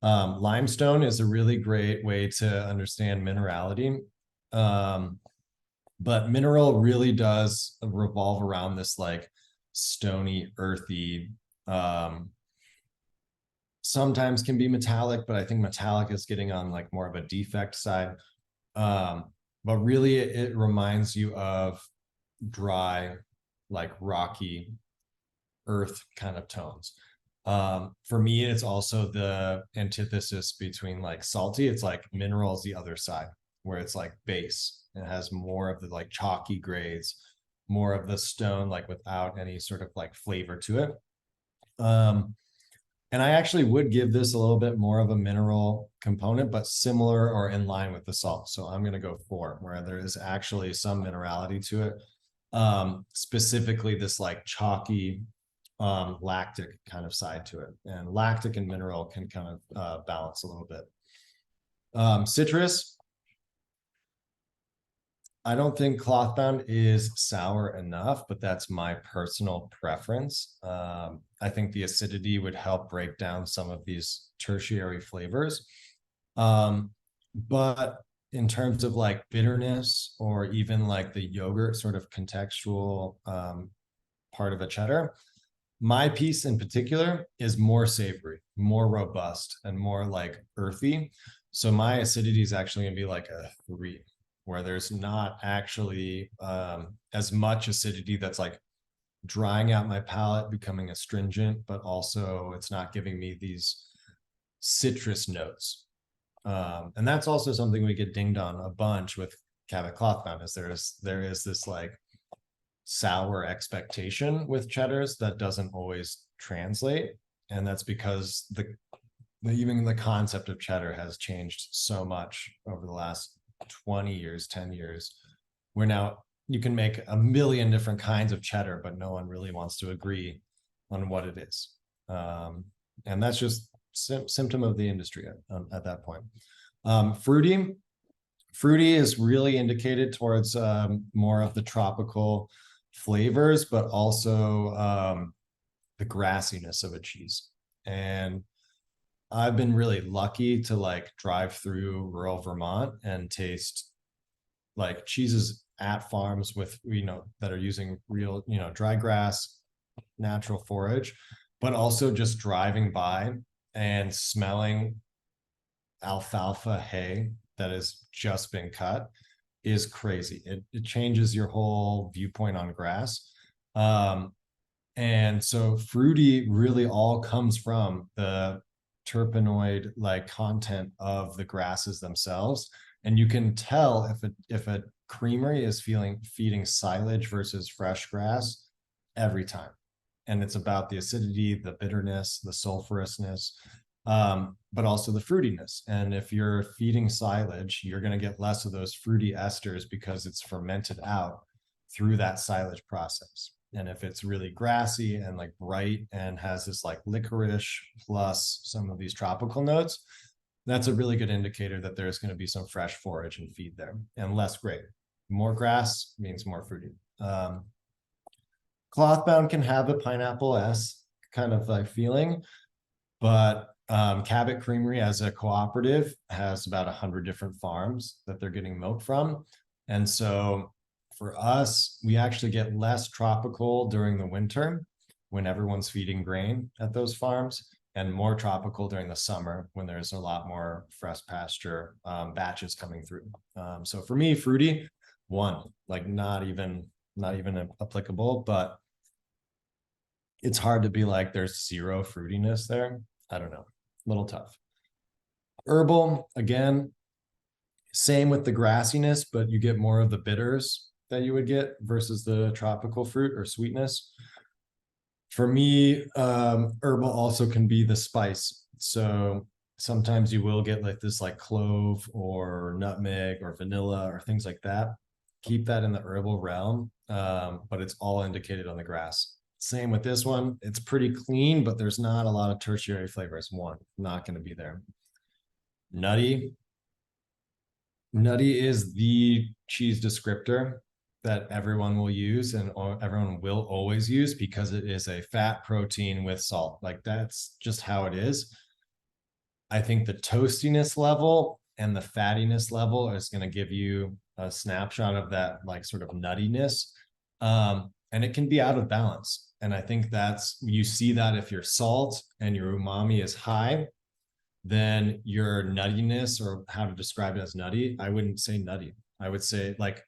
Speaker 1: limestone is a really great way to understand minerality. But mineral really does revolve around this like stony, earthy, sometimes can be metallic, but I think metallic is getting on like more of a defect side. But really it reminds you of dry, like rocky earth kind of tones. For me, it's also the antithesis between like salty. It's like mineral is the other side, where it's like base. It has more of the like chalky grades, more of the stone, like without any sort of like flavor to it. And I actually would give this a little bit more of a mineral component, but similar or in line with the salt. So I'm going to go 4, where there is actually some minerality to it. Specifically this like chalky, lactic kind of side to it, and lactic and mineral can kind of balance a little bit. Citrus, I don't think clothbound is sour enough, but that's my personal preference. I think the acidity would help break down some of these tertiary flavors. But in terms of like bitterness or even like the yogurt sort of contextual part of a cheddar. My piece in particular is more savory, more robust, and more like earthy. So my acidity is actually going to be like a 3, where there's not actually as much acidity that's like drying out my palate, becoming astringent, but also it's not giving me these citrus notes. And that's also something we get dinged on a bunch with Cabot Clothbound, is there is this like sour expectation with cheddars that doesn't always translate. And that's because even the concept of cheddar has changed so much over the last 20 years, 10 years, where now you can make a million different kinds of cheddar, but no one really wants to agree on what it is. And that's just symptom of the industry at that point. Fruity is really indicated towards more of the tropical flavors, but also the grassiness of a cheese. And I've been really lucky to like drive through rural Vermont and taste like cheeses at farms with, that are using real, dry grass, natural forage, but also just driving by and smelling alfalfa hay that has just been cut is crazy. It changes your whole viewpoint on grass. And so fruity really all comes from the terpenoid like content of the grasses themselves. And you can tell if a creamery is feeding silage versus fresh grass every time. And it's about the acidity, the bitterness, the sulfurousness, but also the fruitiness. And if you're feeding silage, you're going to get less of those fruity esters because it's fermented out through that silage process. And if it's really grassy and like bright and has this like licorice plus some of these tropical notes, that's a really good indicator that there's going to be some fresh forage and feed there, and less grape. More grass means more fruity. Clothbound can have a pineapple-esque kind of like feeling, but Cabot Creamery as a cooperative has about 100 different farms that they're getting milk from. And so for us, we actually get less tropical during the winter when everyone's feeding grain at those farms, and more tropical during the summer when there's a lot more fresh pasture batches coming through. So for me, fruity, 1, like not even applicable, but it's hard to be like there's 0 fruitiness there. I don't know, a little tough. Herbal, again, same with the grassiness, but you get more of the bitters that you would get versus the tropical fruit or sweetness. For me, herbal also can be the spice. So sometimes you will get like this like clove or nutmeg or vanilla or things like that. Keep that in the herbal realm, but it's all indicated on the grass. Same with this one. It's pretty clean, but there's not a lot of tertiary flavors. Not going to be there. Nutty is the cheese descriptor that everyone will use and everyone will always use, because it is a fat protein with salt. Like that's just how it is. I think the toastiness level and the fattiness level is going to give you a snapshot of that like sort of nuttiness. And it can be out of balance. And I think you see that if your salt and your umami is high, then your nuttiness, or how to describe it as nutty, I wouldn't say nutty. I would say like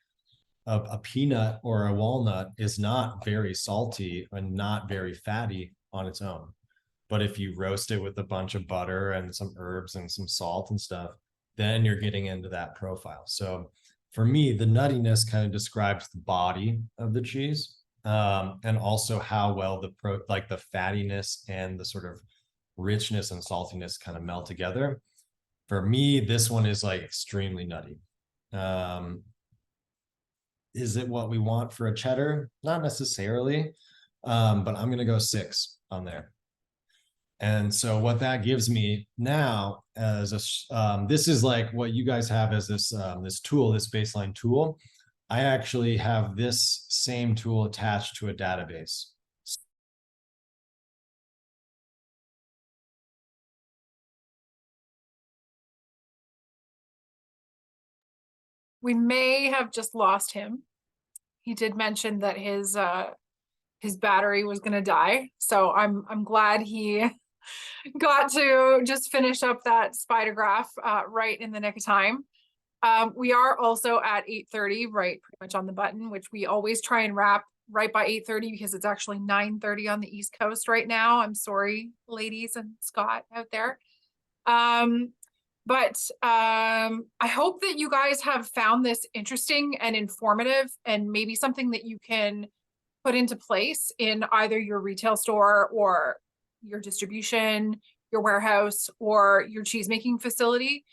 Speaker 1: a peanut or a walnut is not very salty and not very fatty on its own. But if you roast it with a bunch of butter and some herbs and some salt and stuff, then you're getting into that profile. So for me, the nuttiness kind of describes the body of the cheese, and also how well the fattiness and the sort of richness and saltiness kind of meld together. For me, this one is like extremely nutty. Is it what we want for a cheddar? Not necessarily, but I'm going to go 6 on there. And so what that gives me now as this is like what you guys have as this tool, this baseline tool. I actually have this same tool attached to a database.
Speaker 2: We may have just lost him. He did mention that his his battery was going to die. So I'm glad he got to just finish up that spider graph right in the nick of time. We are also at 8:30, right, pretty much on the button, which we always try and wrap right by 8:30 because it's actually 9:30 on the East Coast right now. I'm sorry, ladies and Scott out there. I hope that you guys have found this interesting and informative and maybe something that you can put into place in either your retail store or your distribution, your warehouse, or your cheese making facility.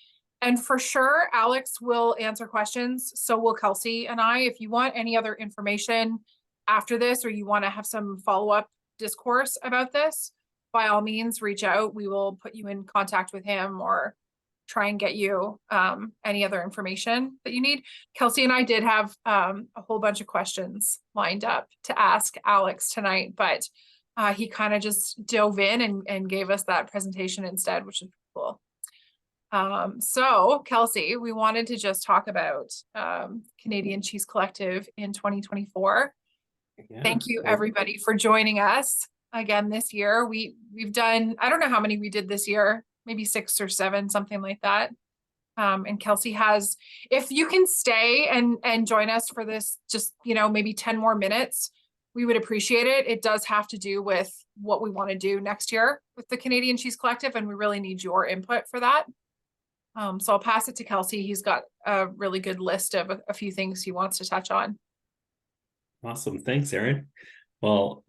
Speaker 2: And for sure, Alex will answer questions. So will Kelsey and I. If you want any other information after this, or you want to have some follow-up discourse about this, by all means, reach out. We will put you in contact with him or try and get you any other information that you need. Kelsey and I did have a whole bunch of questions lined up to ask Alex tonight, but he kind of just dove in and gave us that presentation instead, which is cool. So Kelsey, we wanted to just talk about Canadian Cheese Collective in 2024.
Speaker 3: Yeah.
Speaker 2: Thank you everybody for joining us again this year. We've done, I don't know how many we did this year, maybe 6 or 7, something like that. And Kelsey has, if you can stay and join us for this, just, maybe 10 more minutes, we would appreciate it. It does have to do with what we want to do next year with the Canadian Cheese Collective, and we really need your input for that. So I'll pass it to Kelsey. He's got a really good list of a few things he wants to touch on.
Speaker 3: Awesome. Thanks, Erin. Well,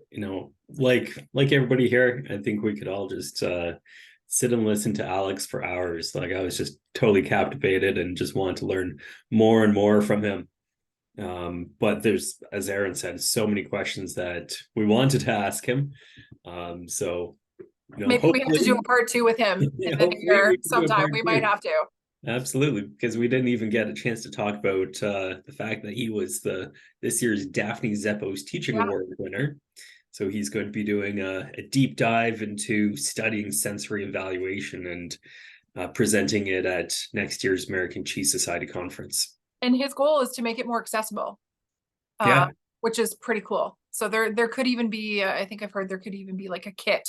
Speaker 3: like everybody here, I think we could all just sit and listen to Alex for hours. Like, I was just totally captivated and just wanted to learn more and more from him. But there's, as Erin said, so many questions that we wanted to ask him. So
Speaker 2: maybe we have to do a part 2 with him in the year sometime. We might have to.
Speaker 3: Absolutely, because we didn't even get a chance to talk about the fact that he was this year's Daphne Zepos Teaching Award winner. So he's going to be doing a deep dive into studying sensory evaluation and presenting it at next year's American Cheese Society conference.
Speaker 2: And his goal is to make it more accessible, which is pretty cool. So there could even be, I think I've heard there could even be like a kit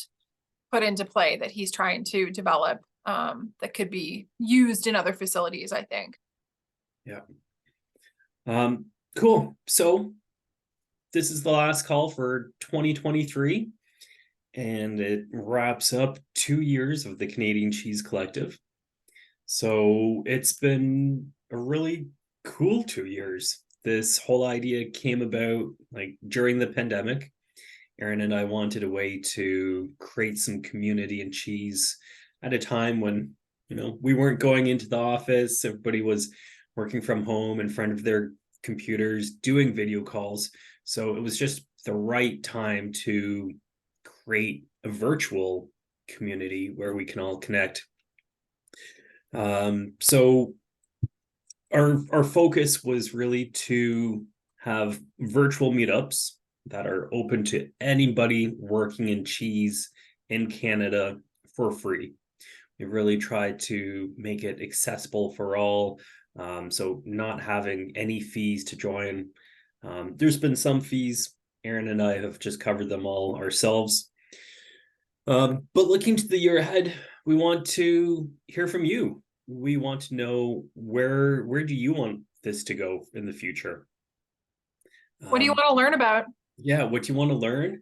Speaker 2: put into play that he's trying to develop that could be used in other facilities, I think.
Speaker 3: Yeah. Cool. So this is the last call for 2023, and it wraps up 2 years of the Canadian Cheese Collective. So it's been a really cool 2 years. This whole idea came about like during the pandemic. Erin and I wanted a way to create some community in cheese at a time when, we weren't going into the office. Everybody was working from home in front of their computers, doing video calls. So it was just the right time to create a virtual community where we can all connect. So our focus was really to have virtual meetups that are open to anybody working in cheese in Canada for free. We really tried to make it accessible for all. So not having any fees to join. There's been some fees. Erin and I have just covered them all ourselves. But looking to the year ahead, we want to hear from you. We want to know where do you want this to go in the future?
Speaker 2: What do you want to learn about?
Speaker 3: Yeah, what do you want to learn?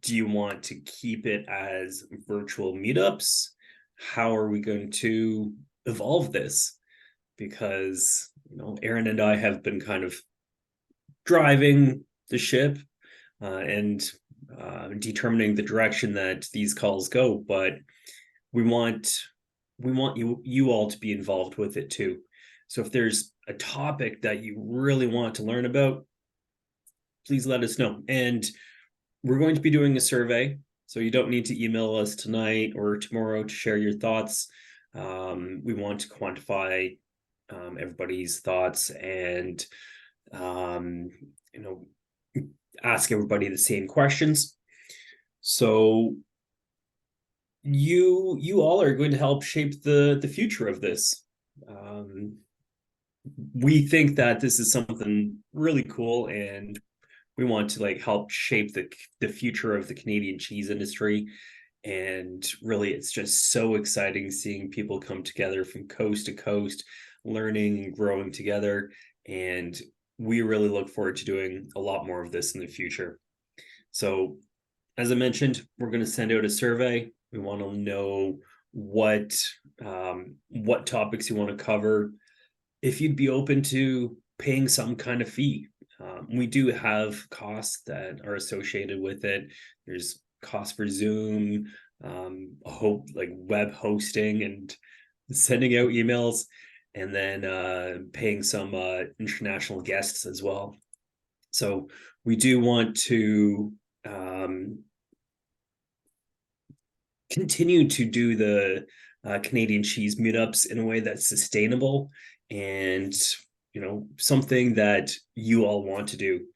Speaker 3: Do you want to keep it as virtual meetups? How are we going to evolve this? Because, Erin and I have been kind of driving the ship and determining the direction that these calls go, but we want you all to be involved with it too. So if there's a topic that you really want to learn about, please let us know. And we're going to be doing a survey, so you don't need to email us tonight or tomorrow to share your thoughts. We want to quantify everybody's thoughts and ask everybody the same questions. So you all are going to help shape the future of this. We think that this is something really cool, and we want to like help shape the future of the Canadian cheese industry. And really, it's just so exciting seeing people come together from coast to coast, learning and growing together. And we really look forward to doing a lot more of this in the future. So, as I mentioned, we're going to send out a survey. We want to know what topics you want to cover. If you'd be open to paying some kind of fee. We do have costs that are associated with it. There's costs for Zoom, like web hosting and sending out emails, and then paying some international guests as well. So we do want to continue to do the Canadian cheese meetups in a way that's sustainable and something that you all want to do.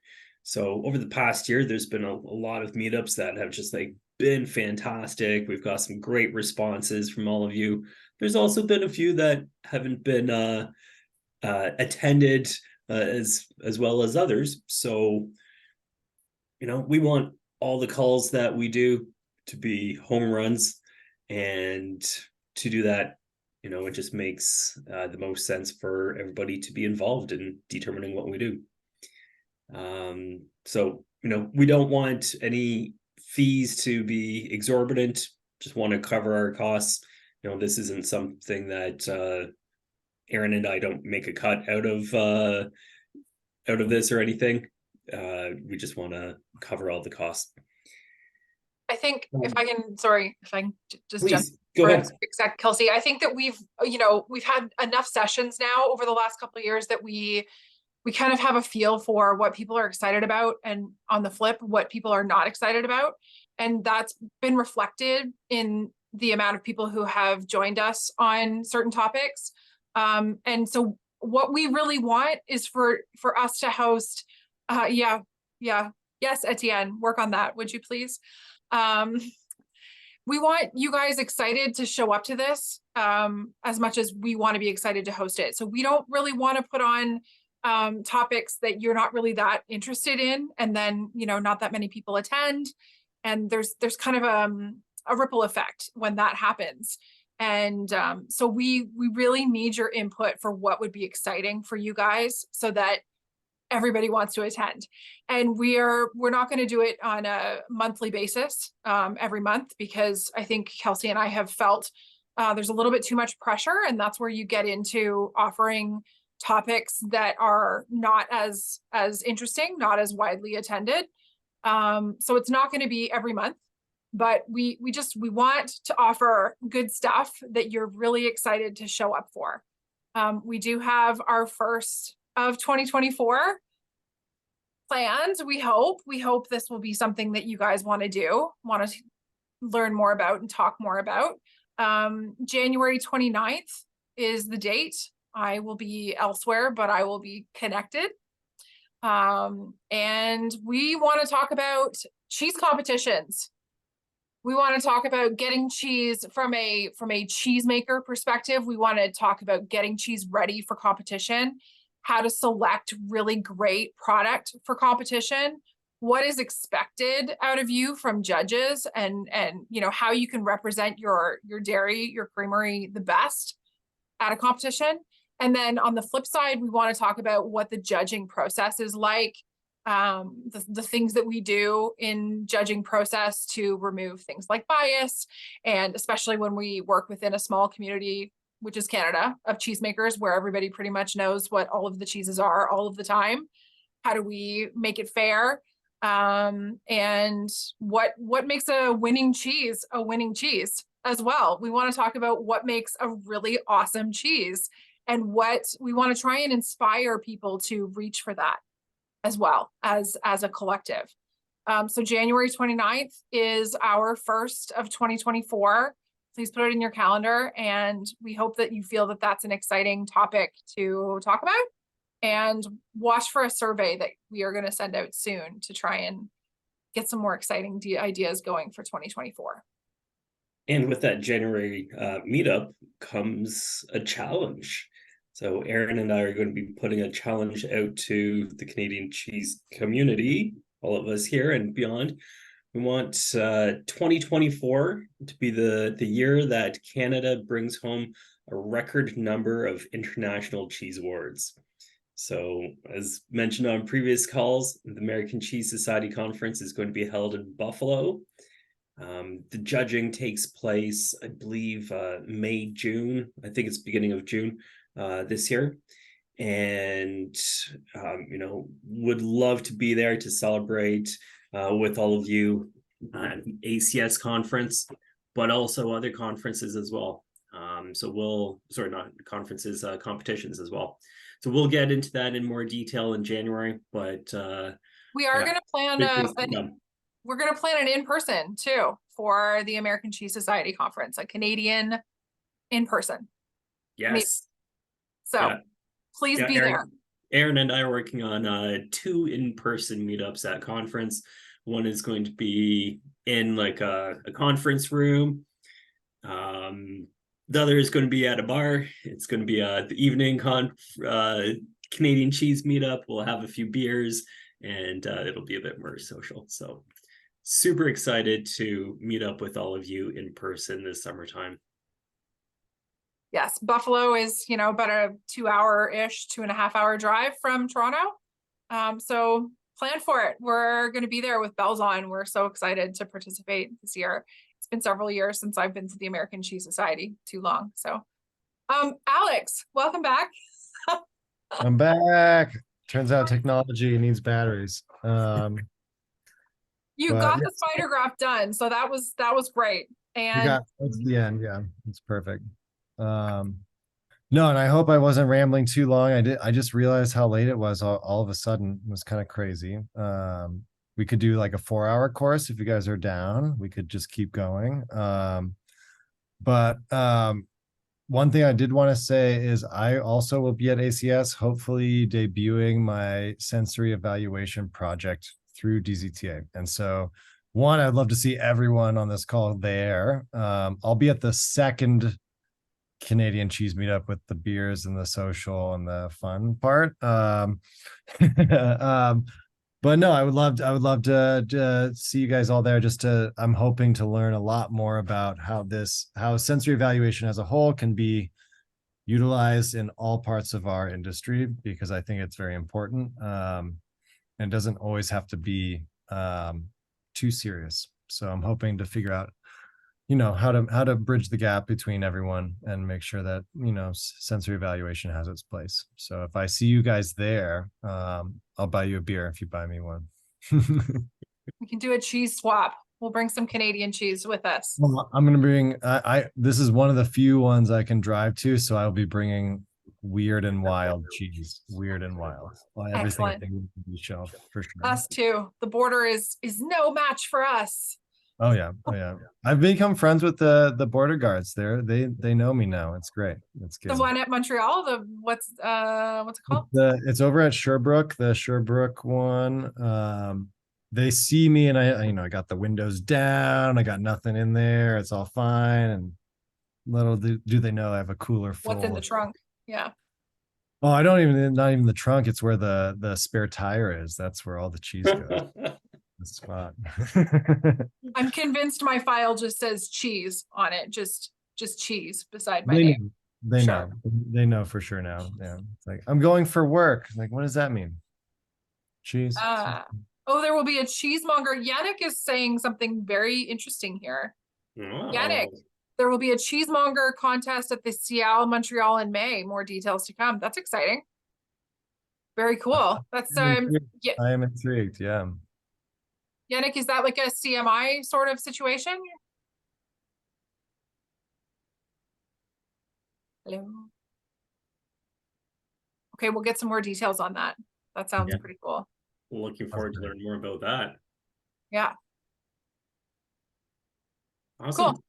Speaker 3: So over the past year, there's been a lot of meetups that have just like been fantastic. We've got some great responses from all of you. There's also been a few that haven't been attended as well as others. So, we want all the calls that we do to be home runs, and to do that, it just makes the most sense for everybody to be involved in determining what we do. So, we don't want any fees to be exorbitant, just want to cover our costs. This isn't something that Aaron and I don't make a cut out of this or anything. We just want to cover all the costs.
Speaker 2: I think if I can just
Speaker 3: Please,
Speaker 2: jump
Speaker 3: go ahead.
Speaker 2: Exact, Kelsey. I think that we've had enough sessions now over the last couple of years that we kind of have a feel for what people are excited about, and on the flip, what people are not excited about. And that's been reflected in the amount of people who have joined us on certain topics. And so what we really want is for us to host, yes, Etienne, work on that, would you please? We want you guys excited to show up to this as much as we want to be excited to host it. So we don't really want to put on topics that you're not really that interested in, and then not that many people attend, and there's kind of a ripple effect when that happens. And so we really need your input for what would be exciting for you guys, so that everybody wants to attend. And we're not going to do it on a monthly basis every month, because I think Kelsey and I have felt there's a little bit too much pressure, and that's where you get into offering topics that are not as interesting, not as widely attended. So it's not going to be every month, but we want to offer good stuff that you're really excited to show up for. We do have our first of 2024 planned. We hope this will be something that you guys want to learn more about and talk more about. January 29th is the date. I will be elsewhere, but I will be connected. And we want to talk about cheese competitions. We want to talk about getting cheese from a cheesemaker perspective. We want to talk about getting cheese ready for competition, how to select really great product for competition, what is expected out of you from judges, and how you can represent your dairy, your creamery the best at a competition. And then on the flip side, we want to talk about what the judging process is like, the things that we do in judging process to remove things like bias, and especially when we work within a small community, which is Canada, of cheesemakers, where everybody pretty much knows what all of the cheeses are all of the time. How do we make it fair? And what makes a winning cheese as well? We want to talk about what makes a really awesome cheese, and what we want to try and inspire people to reach for that as well as a collective. So January 29th is our first of 2024. Please put it in your calendar, and we hope that you feel that that's an exciting topic to talk about. And watch for a survey that we are going to send out soon to try and get some more exciting ideas going for 2024.
Speaker 3: And with that January meetup comes a challenge. So Aaron and I are going to be putting a challenge out to the Canadian cheese community. all of us here and beyond. We want 2024 to be the year that Canada brings home a record number of international cheese awards. So, as mentioned on previous calls, the American Cheese Society Conference is going to be held in Buffalo. The judging takes place, I believe, May, June. I think it's beginning of June this year. And, would love to be there to celebrate with all of you at the ACS conference, but also other conferences as well. Not conferences, competitions as well. So we'll get into that in more detail in January, but
Speaker 2: we are going to plan we're going to plan an in-person too for the American Cheese Society Conference, a Canadian in-person.
Speaker 3: Yes.
Speaker 2: Please be there.
Speaker 3: Aaron and I are working on 2 in-person meetups at conference. One is going to be in like a conference room. The other is going to be at a bar. It's going to be the evening Canadian cheese meetup. We'll have a few beers and it'll be a bit more social. So super excited to meet up with all of you in person this summertime.
Speaker 2: Yes, Buffalo is, about a 2-hour-ish, 2.5-hour drive from Toronto. So plan for it. We're going to be there with bells on. We're so excited to participate this year. It's been several years since I've been to the American Cheese Society, too long. So, Alex, welcome back.
Speaker 1: I'm back. Turns out technology needs batteries.
Speaker 2: You got the spider graph done, so that was great. And
Speaker 1: it's the end. Yeah, it's perfect. No, and I hope I wasn't rambling too long. I just realized how late it was all of a sudden. It was kind of crazy. We could do like a 4-hour course if you guys are down. We could just keep going. But one thing I did want to say is I also will be at ACS, hopefully debuting my sensory evaluation project through DZTA. And so one, I'd love to see everyone on this call there. I'll be at the second Canadian cheese meetup with the beers and the social and the fun part. But no, I would love to see you guys all there. I'm hoping to learn a lot more about how sensory evaluation as a whole can be utilized in all parts of our industry, because I think it's very important. And it doesn't always have to be too serious. So I'm hoping to figure out how to bridge the gap between everyone and make sure that sensory evaluation has its place. So if I see you guys there, I'll buy you a beer if you buy me one.
Speaker 2: We can do a cheese swap. We'll bring some Canadian cheese with us.
Speaker 1: Well, I'm gonna bring this is one of the few ones I can drive to, so I'll be bringing weird and wild cheese. Weird and wild. Everything I think will be shelf for sure.
Speaker 2: Us too. The border is no match for us.
Speaker 1: Oh yeah. I've become friends with the border guards there. They know me now. It's great. It's good.
Speaker 2: The one at Montreal. What's it called?
Speaker 1: It's over at Sherbrooke. The Sherbrooke one. They see me and I got the windows down. I got nothing in there. It's all fine. And little do they know I have a cooler full.
Speaker 2: What's in the trunk? Yeah.
Speaker 1: Oh, not even the trunk. It's where the spare tire is. That's where all the cheese goes. The spot.
Speaker 2: I'm convinced my file just says cheese on it. Just cheese beside my name.
Speaker 1: They know. They know for sure now. Yeah. It's like, I'm going for work. Like, what does that mean? Cheese.
Speaker 2: There will be a cheesemonger. Yannick is saying something very interesting here. Oh. Yannick, there will be a cheesemonger contest at the Seattle Montreal in May. More details to come. That's exciting. Very cool. That's
Speaker 1: I am intrigued. Yeah.
Speaker 2: Yannick, is that like a CMI sort of situation? Hello. Okay, we'll get some more details on that. That sounds pretty cool.
Speaker 3: Looking forward to learning more about that.
Speaker 2: Yeah.
Speaker 3: Awesome. Cool.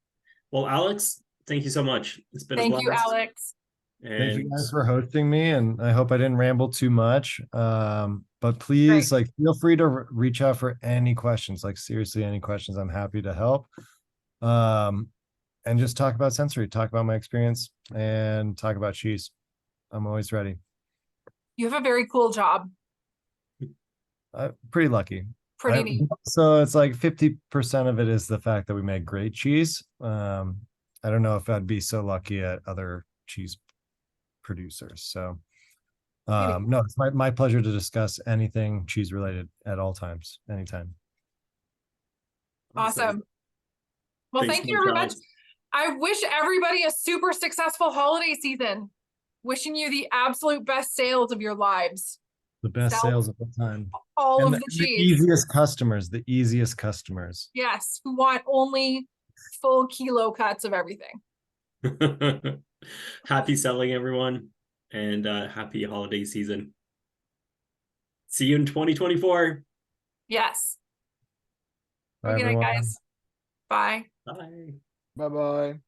Speaker 3: Well, Alex, thank you so much. It's been a blast.
Speaker 2: Thank you, Alex.
Speaker 1: And thank you guys for hosting me, and I hope I didn't ramble too much. But please, feel free to reach out for any questions. Seriously, any questions. I'm happy to help. And just talk about sensory, talk about my experience, and talk about cheese. I'm always ready.
Speaker 2: You have a very cool job.
Speaker 1: Pretty lucky.
Speaker 2: pretty neat.
Speaker 1: So it's like 50% of it is the fact that we make great cheese. I don't know if I'd be so lucky at other cheese producers. So no, it's my pleasure to discuss anything cheese related at all times, anytime.
Speaker 2: Awesome. Well,
Speaker 3: Thanks
Speaker 2: thank you
Speaker 3: so
Speaker 2: very much.
Speaker 3: Alex.
Speaker 2: I wish everybody a super successful holiday season. Wishing you the absolute best sales of your lives.
Speaker 1: The best
Speaker 2: Sell
Speaker 1: sales of the time.
Speaker 2: all
Speaker 1: And
Speaker 2: of the
Speaker 1: the
Speaker 2: cheese.
Speaker 1: easiest customers, the easiest customers.
Speaker 2: Yes, who want only full kilo cuts of everything.
Speaker 3: Happy selling, everyone, and happy holiday season. See you in 2024.
Speaker 2: Yes.
Speaker 1: Bye,
Speaker 2: Okay,
Speaker 1: everyone.
Speaker 2: guys. Bye.
Speaker 3: Bye.
Speaker 4: Bye-bye.